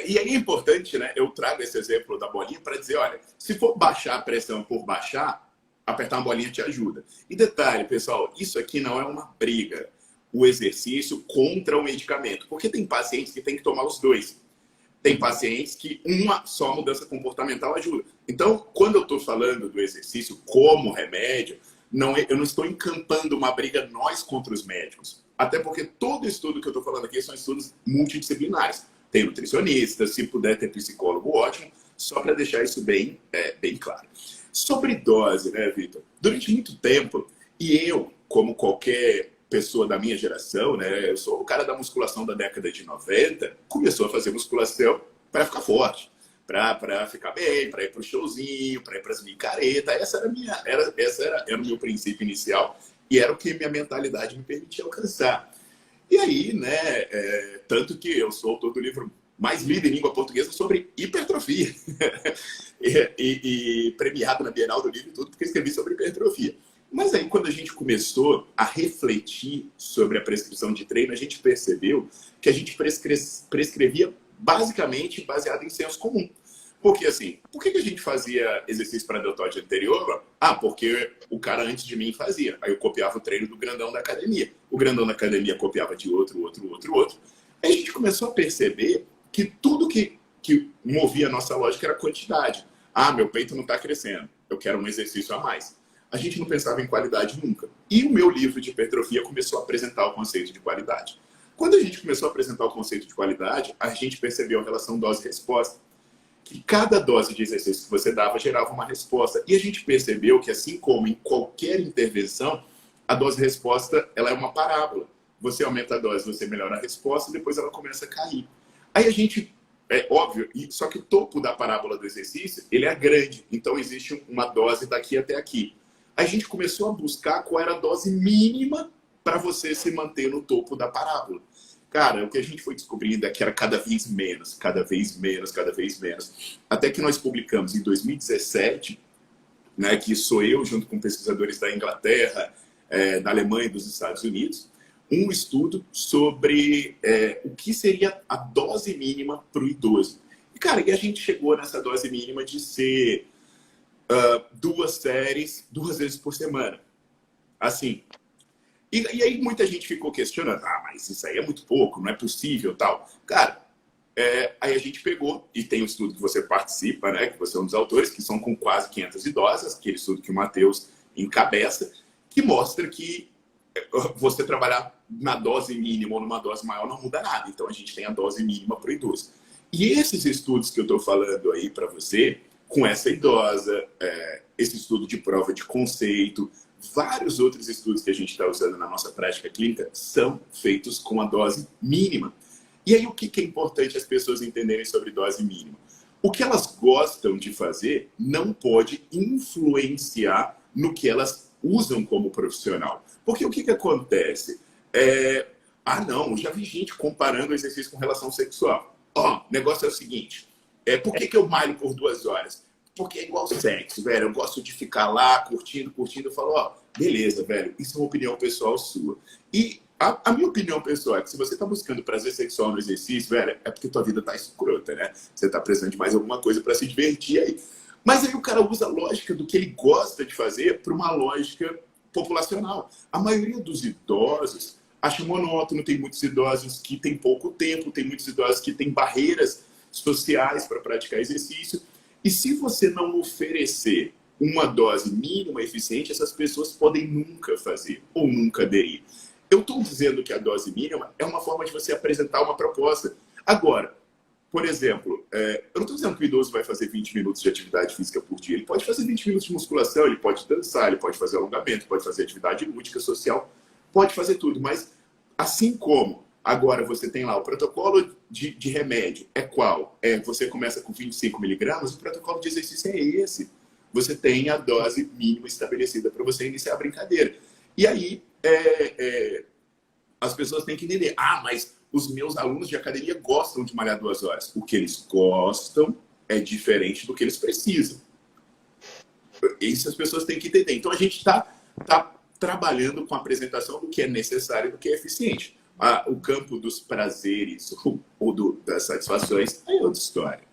E aí é importante, né? Eu trago esse exemplo da bolinha para dizer, olha, se for baixar a pressão por baixar, apertar uma bolinha te ajuda. E detalhe, pessoal, isso aqui não é uma briga, o exercício contra o medicamento, porque tem pacientes que tem que tomar os dois. Tem pacientes que uma só mudança comportamental ajuda. Então, quando eu estou falando do exercício como remédio, eu não estou encampando uma briga nós contra os médicos. Até porque todo estudo que eu estou falando aqui são estudos multidisciplinares. Tem nutricionista, se puder ter psicólogo, ótimo, só para deixar isso bem claro. Sobre dose, né, Vitor? Durante muito tempo, e eu, como qualquer pessoa da minha geração, né, eu sou o cara da musculação da década de 90, começou a fazer musculação para ficar forte, para ficar bem, para ir para o showzinho, para ir para as micaretas. Era o meu princípio inicial e era o que minha mentalidade me permitia alcançar. E aí, né, tanto que eu sou autor do livro mais lido em língua portuguesa sobre hipertrofia e premiado na Bienal do Livro e tudo, porque escrevi sobre hipertrofia. Mas aí, quando a gente começou a refletir sobre a prescrição de treino, a gente percebeu que a gente prescrevia basicamente baseado em senso comum. Porque assim, por que a gente fazia exercício para deltoide anterior? Porque o cara antes de mim fazia. Aí eu copiava o treino do grandão da academia. O grandão da academia copiava de outro. Aí a gente começou a perceber que tudo que movia a nossa lógica era quantidade. Meu peito não está crescendo, eu quero um exercício a mais. A gente não pensava em qualidade nunca. E o meu livro de hipertrofia começou a apresentar o conceito de qualidade. Quando a gente começou a apresentar o conceito de qualidade, a gente percebeu a relação dose-resposta. Que cada dose de exercício que você dava gerava uma resposta. E a gente percebeu que, assim como em qualquer intervenção, a dose-resposta ela é uma parábola. Você aumenta a dose, você melhora a resposta, e depois ela começa a cair. Aí a gente, é óbvio, só que o topo da parábola do exercício, ele é grande. Então existe uma dose daqui até aqui. A gente começou a buscar qual era a dose mínima para você se manter no topo da parábola. Cara, o que a gente foi descobrindo é que era cada vez menos. Até que nós publicamos em 2017, né, que sou eu, junto com pesquisadores da Inglaterra, da Alemanha e dos Estados Unidos, um estudo sobre o que seria a dose mínima para o idoso. E, cara, e a gente chegou nessa dose mínima de ser 2 séries, 2 vezes por semana. Assim. E aí muita gente ficou questionando, mas isso aí é muito pouco, não é possível, tal. Cara, aí a gente pegou, e tem um estudo que você participa, né, que você é um dos autores, que são com quase 500 idosas, aquele estudo que o Matheus encabeça, que mostra que você trabalhar na dose mínima ou numa dose maior não muda nada. Então a gente tem a dose mínima para o idoso. E esses estudos que eu estou falando aí para você, com essa idosa, esse estudo de prova de conceito, vários outros estudos que a gente está usando na nossa prática clínica são feitos com a dose mínima. E aí o que é importante as pessoas entenderem sobre dose mínima? O que elas gostam de fazer não pode influenciar no que elas usam como profissional. Porque o que acontece? Não, já vi gente comparando o exercício com relação sexual. O negócio é o seguinte, por que eu malho por 2 horas? Porque é igual sexo, velho. Eu gosto de ficar lá, curtindo. Eu falo, beleza, velho. Isso é uma opinião pessoal sua. E a minha opinião pessoal é que se você tá buscando prazer sexual no exercício, velho, é porque tua vida tá escrota, né? Você tá precisando de mais alguma coisa para se divertir aí. Mas aí o cara usa a lógica do que ele gosta de fazer para uma lógica populacional. A maioria dos idosos acha monótono, tem muitos idosos que têm pouco tempo, tem muitos idosos que têm barreiras sociais para praticar exercício. E se você não oferecer uma dose mínima eficiente, essas pessoas podem nunca fazer ou nunca aderir. Eu estou dizendo que a dose mínima é uma forma de você apresentar uma proposta. Agora, por exemplo, eu não estou dizendo que o idoso vai fazer 20 minutos de atividade física por dia. Ele pode fazer 20 minutos de musculação, ele pode dançar, ele pode fazer alongamento, pode fazer atividade lúdica, social, pode fazer tudo. Mas, assim como agora você tem lá o protocolo de remédio, é qual? Você começa com 25 miligramas, o protocolo de exercício é esse. Você tem a dose mínima estabelecida para você iniciar a brincadeira. E aí, as pessoas têm que entender, mas os meus alunos de academia gostam de malhar 2 horas. O que eles gostam é diferente do que eles precisam. Isso as pessoas têm que entender. Então, a gente está trabalhando com a apresentação do que é necessário e do que é eficiente. O campo dos prazeres ou das satisfações é outra história.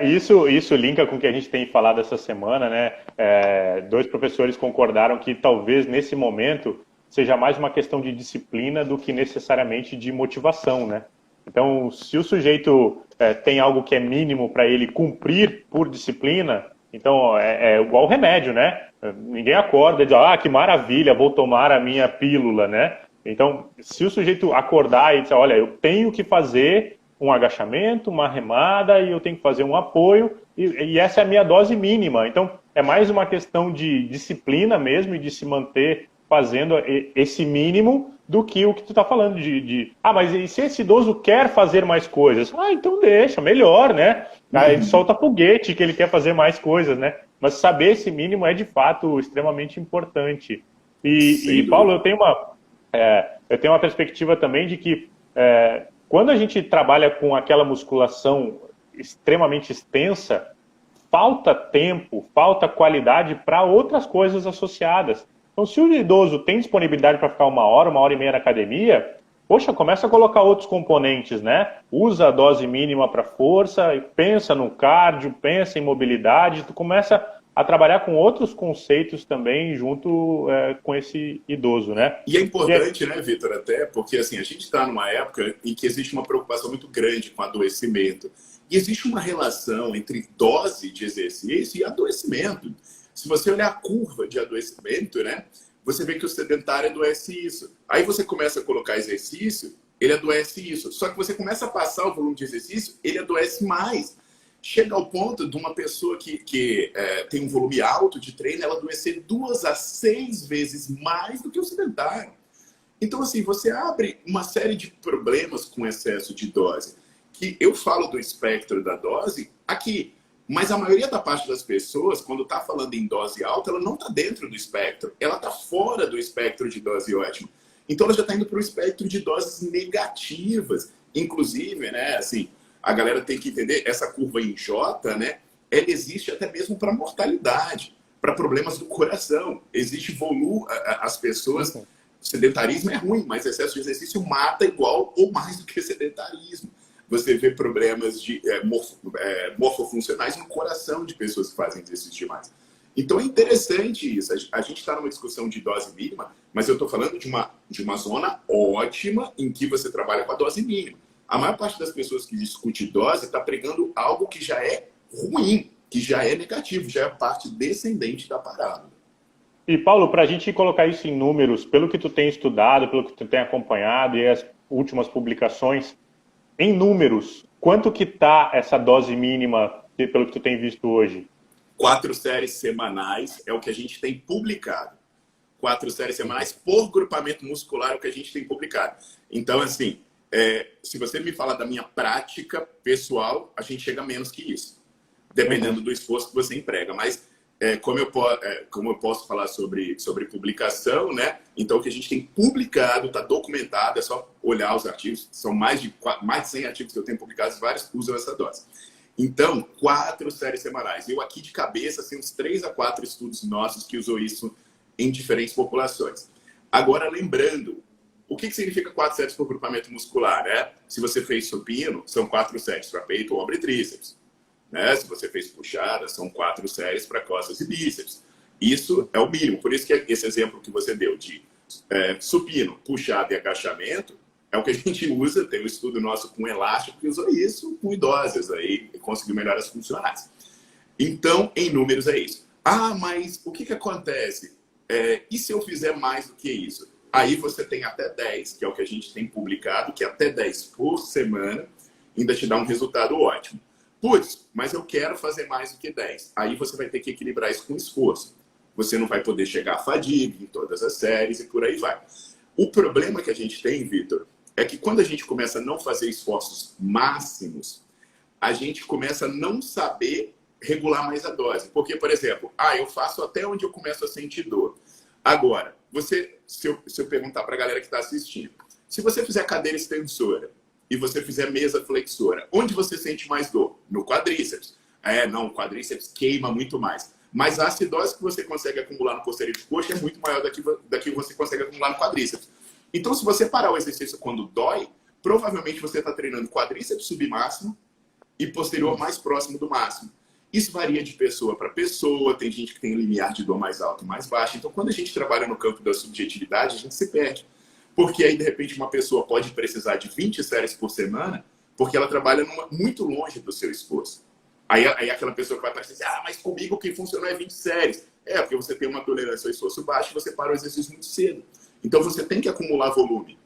Isso linka com o que a gente tem falado essa semana, né? 2 professores concordaram que talvez nesse momento seja mais uma questão de disciplina do que necessariamente de motivação, né? Então, se o sujeito tem algo que é mínimo para ele cumprir por disciplina, então é igual remédio, né? Ninguém acorda e diz, que maravilha, vou tomar a minha pílula, né? Então, se o sujeito acordar e dizer, olha, eu tenho que fazer um agachamento, uma remada e eu tenho que fazer um apoio e essa é a minha dose mínima. Então, é mais uma questão de disciplina mesmo e de se manter fazendo esse mínimo do que o que tu está falando mas e se esse idoso quer fazer mais coisas? Então deixa, melhor, né? Aí ele solta foguete que ele quer fazer mais coisas, né? Mas saber esse mínimo é de fato extremamente importante. E Paulo, eu tenho uma perspectiva também de que quando a gente trabalha com aquela musculação extremamente extensa, falta tempo, falta qualidade para outras coisas associadas. Então, se o idoso tem disponibilidade para ficar 1 hora e meia na academia, poxa, começa a colocar outros componentes, né? Usa a dose mínima para força, pensa no cardio, pensa em mobilidade, tu começa a trabalhar com outros conceitos também junto com esse idoso, né? E é importante, né, Vitor, até porque assim, a gente está numa época em que existe uma preocupação muito grande com adoecimento. E existe uma relação entre dose de exercício e adoecimento. Se você olhar a curva de adoecimento, né, você vê que o sedentário adoece isso. Aí você começa a colocar exercício, ele adoece isso. Só que você começa a passar o volume de exercício, ele adoece mais. Chega ao ponto de uma pessoa que tem um volume alto de treino, ela adoecer 2 a 6 vezes mais do que o sedentário. Então, assim, você abre uma série de problemas com excesso de dose. Que eu falo do espectro da dose aqui, mas a maioria da parte das pessoas, quando está falando em dose alta, ela não está dentro do espectro, ela está fora do espectro de dose ótima. Então, ela já está indo para o espectro de doses negativas. Inclusive, né, assim, a galera tem que entender, essa curva em J, né, ela existe até mesmo para mortalidade, para problemas do coração. Existe volume, as pessoas... Sedentarismo é ruim, mas excesso de exercício mata igual ou mais do que sedentarismo. Você vê problemas morfofuncionais no coração de pessoas que fazem exercício demais. Então é interessante isso. A gente está numa discussão de dose mínima, mas eu estou falando de uma zona ótima em que você trabalha com a dose mínima. A maior parte das pessoas que discute dose está pregando algo que já é ruim, que já é negativo, já é a parte descendente da parada. E, Paulo, para a gente colocar isso em números, pelo que tu tem estudado, pelo que tu tem acompanhado e as últimas publicações, em números, quanto que está essa dose mínima pelo que tu tem visto hoje? 4 séries semanais é o que a gente tem publicado. 4 séries semanais por grupamento muscular é o que a gente tem publicado. Então, assim, se você me falar da minha prática pessoal, a gente chega a menos que isso. Dependendo do esforço que você emprega. Mas... como eu posso falar sobre publicação, né? Então, o que a gente tem publicado, está documentado, é só olhar os artigos. São mais de 100 artigos que eu tenho publicados, vários usam essa dose. Então, 4 séries semanais. Eu aqui de cabeça, assim, uns 3 a 4 estudos nossos que usou isso em diferentes populações. Agora, lembrando, o que significa 4 séries por grupamento muscular, né? Se você fez supino, são 4 séries para peito, ombro e tríceps. né? Se você fez puxada, são 4 séries para costas e bíceps. Isso é o mínimo. Por isso que esse exemplo que você deu de supino, puxada e agachamento é o que a gente usa. Tem um estudo nosso com elástico que usou isso com idosos aí e conseguiu melhoras funcionais. Então, em números é isso. Ah, mas o que acontece? E se eu fizer mais do que isso? Aí você tem até 10, que é o que a gente tem publicado, que é até 10 por semana, ainda te dá um resultado ótimo. Putz, mas eu quero fazer mais do que 10. Aí você vai ter que equilibrar isso com esforço. Você não vai poder chegar à fadiga em todas as séries e por aí vai. O problema que a gente tem, Vitor, é que quando a gente começa a não fazer esforços máximos, a gente começa a não saber regular mais a dose. Porque, por exemplo, eu faço até onde eu começo a sentir dor. Agora, se eu perguntar para a galera que está assistindo, se você fizer cadeira extensora e você fizer mesa flexora, onde você sente mais dor? No quadríceps. Não, o quadríceps queima muito mais. Mas a acidose que você consegue acumular no posterior de coxa é muito maior da que você consegue acumular no quadríceps. Então, se você parar o exercício quando dói, provavelmente você está treinando quadríceps submáximo e posterior mais próximo do máximo. Isso varia de pessoa para pessoa, tem gente que tem limiar de dor mais alto, mais baixo. Então, quando a gente trabalha no campo da subjetividade, a gente se perde. Porque aí, de repente, uma pessoa pode precisar de 20 séries por semana, porque ela trabalha muito longe do seu esforço. Aí aquela pessoa que vai parecer assim, mas comigo o que funcionou é 20 séries. Porque você tem uma tolerância ao esforço baixo e você para o exercício muito cedo. Então, você tem que acumular volume.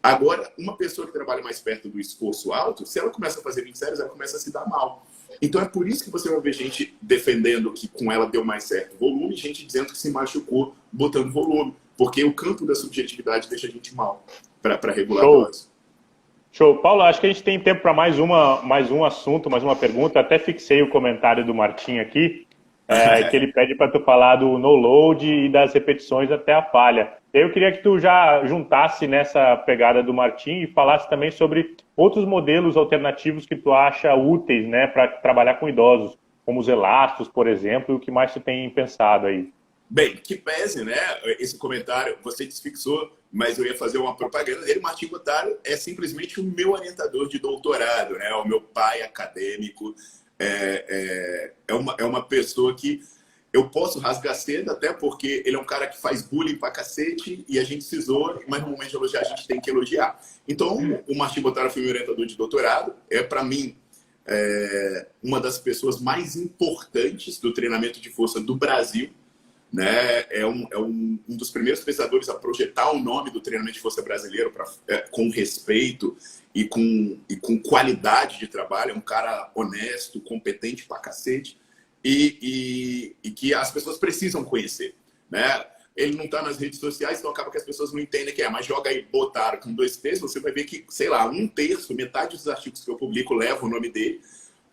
Agora, uma pessoa que trabalha mais perto do esforço alto, se ela começa a fazer 20 séries, ela começa a se dar mal. Então, é por isso que você vai ver gente defendendo que com ela deu mais certo volume, gente dizendo que se machucou botando volume. Porque o campo da subjetividade deixa a gente mal para regular a dose. Show. Paulo, acho que a gente tem tempo para mais um assunto, mais uma pergunta. Até fixei o comentário do Martim aqui, que ele pede para tu falar do no load e das repetições até a falha. Eu queria que tu já juntasse nessa pegada do Martim e falasse também sobre outros modelos alternativos que tu acha úteis, né, para trabalhar com idosos, como os elastos, por exemplo, e o que mais tu tem pensado aí. Bem, que pese, né? Esse comentário você desfixou, mas eu ia fazer uma propaganda dele. Martim Bottaro é simplesmente o meu orientador de doutorado, né? O meu pai acadêmico. É uma pessoa que eu posso rasgar cedo, até porque ele é um cara que faz bullying pra cacete e a gente se zoa, mas no momento de elogiar a gente tem que elogiar. Então, o Martim Bottaro foi meu orientador de doutorado. Para mim, uma das pessoas mais importantes do treinamento de força do Brasil. Né? É um dos primeiros pesquisadores a projetar o nome do treinamento de força brasileiro com respeito e com qualidade de trabalho. É um cara honesto, competente pra cacete e que as pessoas precisam conhecer. Né? Ele não está nas redes sociais, então acaba que as pessoas não entendem quem é. Mas joga aí Bottaro com 2 T's, você vai ver que, sei lá, 1/3, metade dos artigos que eu publico leva o nome dele.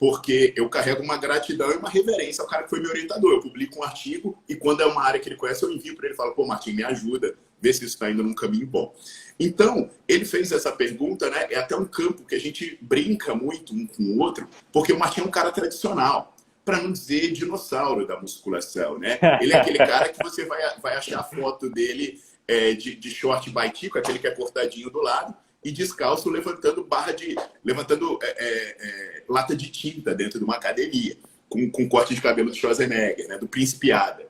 Porque eu carrego uma gratidão e uma reverência ao cara que foi meu orientador. Eu publico um artigo e quando é uma área que ele conhece, eu envio para ele e falo, Martim, me ajuda, vê se isso está indo num caminho bom. Então, ele fez essa pergunta, né? É até um campo que a gente brinca muito um com o outro, porque o Martim é um cara tradicional, para não dizer dinossauro da musculação, né? Ele é aquele cara que você vai achar a foto dele de short baitico, aquele que é cortadinho do lado, e descalço levantando lata de tinta dentro de uma academia, com corte de cabelo de Schwarzenegger, né, do Príncipe Adam.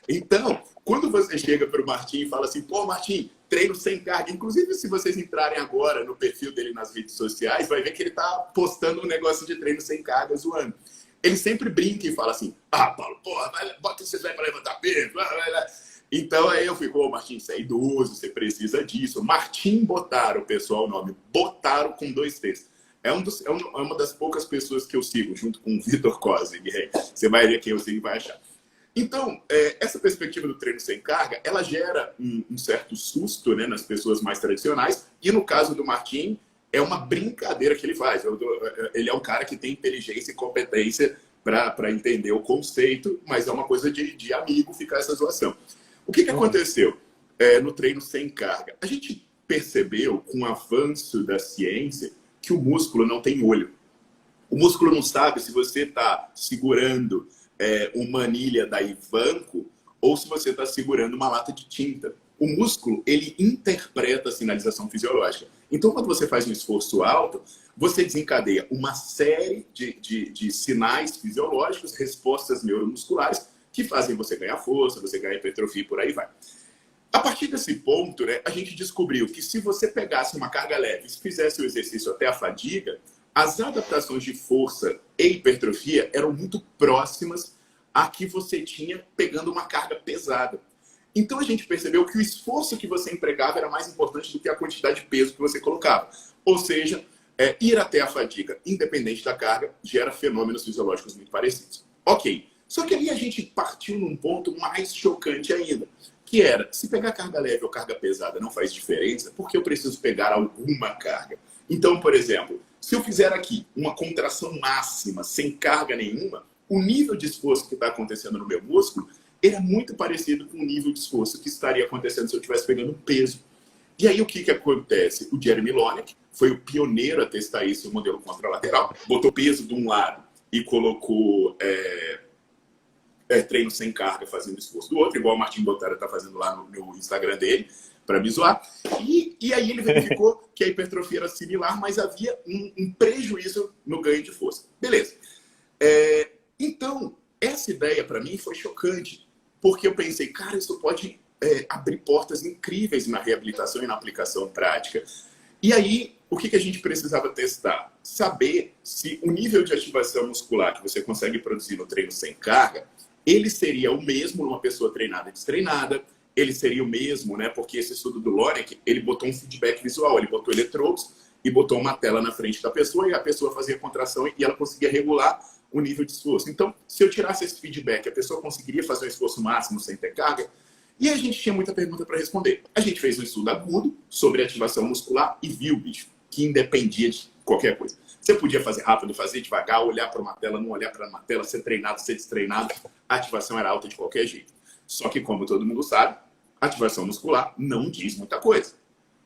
Então, quando você chega para o Martim e fala assim, Martim, treino sem carga, inclusive se vocês entrarem agora no perfil dele nas redes sociais, vai ver que ele está postando um negócio de treino sem carga zoando. Ele sempre brinca e fala assim, Paulo, bota vocês aí para levantar peso, Então aí eu fico, Martim, você é idoso, você precisa disso. Martim Bottaro, pessoal, o nome. Bottaro com 2 T's. É uma das poucas pessoas que eu sigo, junto com o Vitor Kozig. Você vai ver quem eu sigo e vai achar. Então, essa perspectiva do treino sem carga, ela gera um certo susto, né, nas pessoas mais tradicionais. E no caso do Martim, é uma brincadeira que ele faz. Ele é um cara que tem inteligência e competência para entender o conceito, mas é uma coisa de amigo ficar essa zoação. O que aconteceu no treino sem carga? A gente percebeu, com o avanço da ciência, que o músculo não tem olho. O músculo não sabe se você está segurando uma anilha da Ivanco ou se você está segurando uma lata de tinta. O músculo, ele interpreta a sinalização fisiológica. Então, quando você faz um esforço alto, você desencadeia uma série de sinais fisiológicos, respostas neuromusculares, que fazem você ganhar força, você ganhar hipertrofia e por aí vai. A partir desse ponto, né, a gente descobriu que se você pegasse uma carga leve e fizesse o exercício até a fadiga, as adaptações de força e hipertrofia eram muito próximas a que você tinha pegando uma carga pesada. Então a gente percebeu que o esforço que você empregava era mais importante do que a quantidade de peso que você colocava. Ou seja, ir até a fadiga, independente da carga, gera fenômenos fisiológicos muito parecidos. Ok, só que aí a gente partiu num ponto mais chocante ainda, que era, se pegar carga leve ou carga pesada não faz diferença, porque eu preciso pegar alguma carga. Então, por exemplo, se eu fizer aqui uma contração máxima sem carga nenhuma, o nível de esforço que está acontecendo no meu músculo era muito parecido com o nível de esforço que estaria acontecendo se eu estivesse pegando um peso. E aí o que acontece? O Jeremy Lonick foi o pioneiro a testar isso no modelo contralateral. Botou peso de um lado e colocou treino sem carga fazendo esforço do outro, igual o Martin Botara está fazendo lá no Instagram dele, para me zoar. E aí ele verificou que a hipertrofia era similar, mas havia um prejuízo no ganho de força. Beleza. Então, essa ideia para mim foi chocante, porque eu pensei, cara, isso pode abrir portas incríveis na reabilitação e na aplicação prática. E aí, o que a gente precisava testar? Saber se o nível de ativação muscular que você consegue produzir no treino sem carga, ele seria o mesmo numa pessoa treinada e destreinada, ele seria o mesmo, né? Porque esse estudo do Lonick, ele botou um feedback visual, ele botou eletrodos e botou uma tela na frente da pessoa e a pessoa fazia contração e ela conseguia regular o nível de esforço. Então, se eu tirasse esse feedback, a pessoa conseguiria fazer um esforço máximo sem ter carga? E a gente tinha muita pergunta para responder. A gente fez um estudo agudo sobre ativação muscular e viu, bicho, que independia de qualquer coisa. Você podia fazer rápido, fazer devagar, olhar para uma tela, não olhar para uma tela, ser treinado, ser destreinado. A ativação era alta de qualquer jeito. Só que, como todo mundo sabe, ativação muscular não diz muita coisa.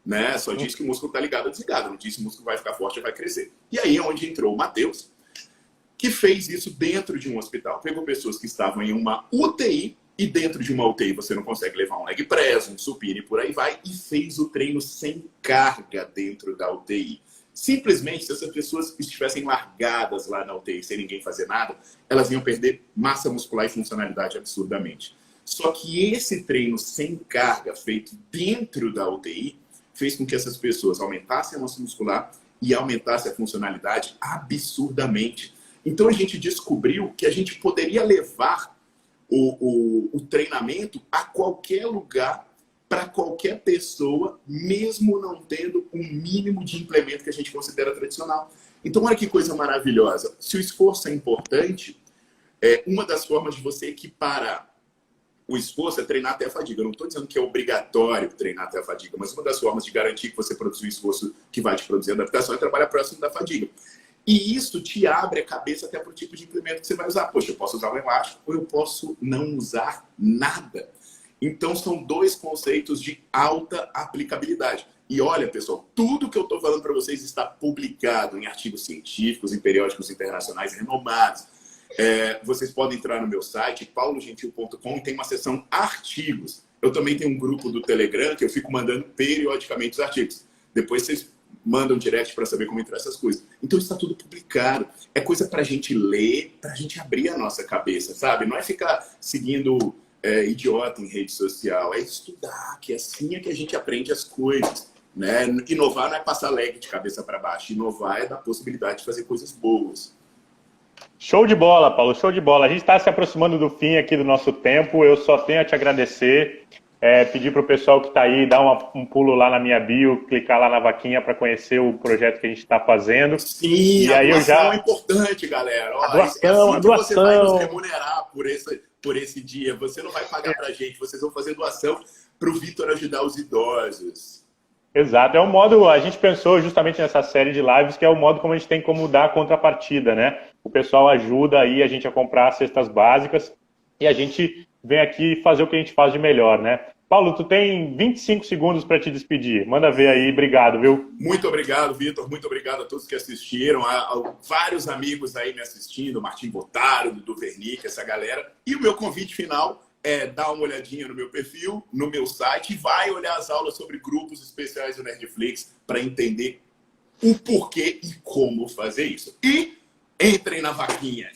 Né? Só diz que o músculo está ligado ou desligado. Não diz que o músculo vai ficar forte ou vai crescer. E aí é onde entrou o Matheus, que fez isso dentro de um hospital. Pegou pessoas que estavam em uma UTI, e dentro de uma UTI você não consegue levar um leg press, um supino e por aí vai, e fez o treino sem carga dentro da UTI. Simplesmente, se essas pessoas estivessem largadas lá na UTI sem ninguém fazer nada, elas iam perder massa muscular e funcionalidade absurdamente. Só que esse treino sem carga, feito dentro da UTI, fez com que essas pessoas aumentassem a massa muscular e aumentassem a funcionalidade absurdamente. Então a gente descobriu que a gente poderia levar o treinamento a qualquer lugar, para qualquer pessoa, mesmo não tendo um mínimo de implemento que a gente considera tradicional. Então, olha que coisa maravilhosa. Se o esforço é importante, uma das formas de você equiparar o esforço é treinar até a fadiga. Eu não estou dizendo que é obrigatório treinar até a fadiga, mas uma das formas de garantir que você produz o esforço que vai te produzir adaptação é trabalhar próximo da fadiga. E isso te abre a cabeça até para o tipo de implemento que você vai usar. Poxa, eu posso usar um elástico ou eu posso não usar nada. Então, são dois conceitos de alta aplicabilidade. E olha, pessoal, tudo que eu estou falando para vocês está publicado em artigos científicos, em periódicos internacionais renomados. Vocês podem entrar no meu site, paulogentil.com, e tem uma seção artigos. Eu também tenho um grupo do Telegram que eu fico mandando periodicamente os artigos. Depois vocês mandam direct para saber como entrar essas coisas. Então está tudo publicado. É coisa para a gente ler, para a gente abrir a nossa cabeça, sabe? Não é ficar seguindo idiota em rede social. É estudar, que assim é que a gente aprende as coisas. Né? Inovar não é passar leg de cabeça para baixo. Inovar é dar possibilidade de fazer coisas boas. Show de bola, Paulo, show de bola. A gente está se aproximando do fim aqui do nosso tempo. Eu só tenho a te agradecer. Pedir para o pessoal que está aí dar um pulo lá na minha bio, clicar lá na vaquinha para conhecer o projeto que a gente está fazendo. Sim, e a doação é importante, galera. Ó, a doação, a doação. Você vai nos remunerar por esse dia. Você não vai pagar para a gente, vocês vão fazer doação para o Vitor ajudar os idosos. Exato, é um modo, a gente pensou justamente nessa série de lives, que é o modo como a gente tem como dar a contrapartida, né? O pessoal ajuda aí a gente a comprar cestas básicas e a gente vem aqui fazer o que a gente faz de melhor, né? Paulo, tu tem 25 segundos para te despedir. Manda ver aí, obrigado, viu? Muito obrigado, Vitor. Muito obrigado a todos que assistiram. Há vários amigos aí me assistindo, Martin Botaro, Dudu Vernick, essa galera. E o meu convite final dá uma olhadinha no meu perfil, no meu site, e vai olhar as aulas sobre grupos especiais do Nerdflix para entender o porquê e como fazer isso. E entrem na vaquinha.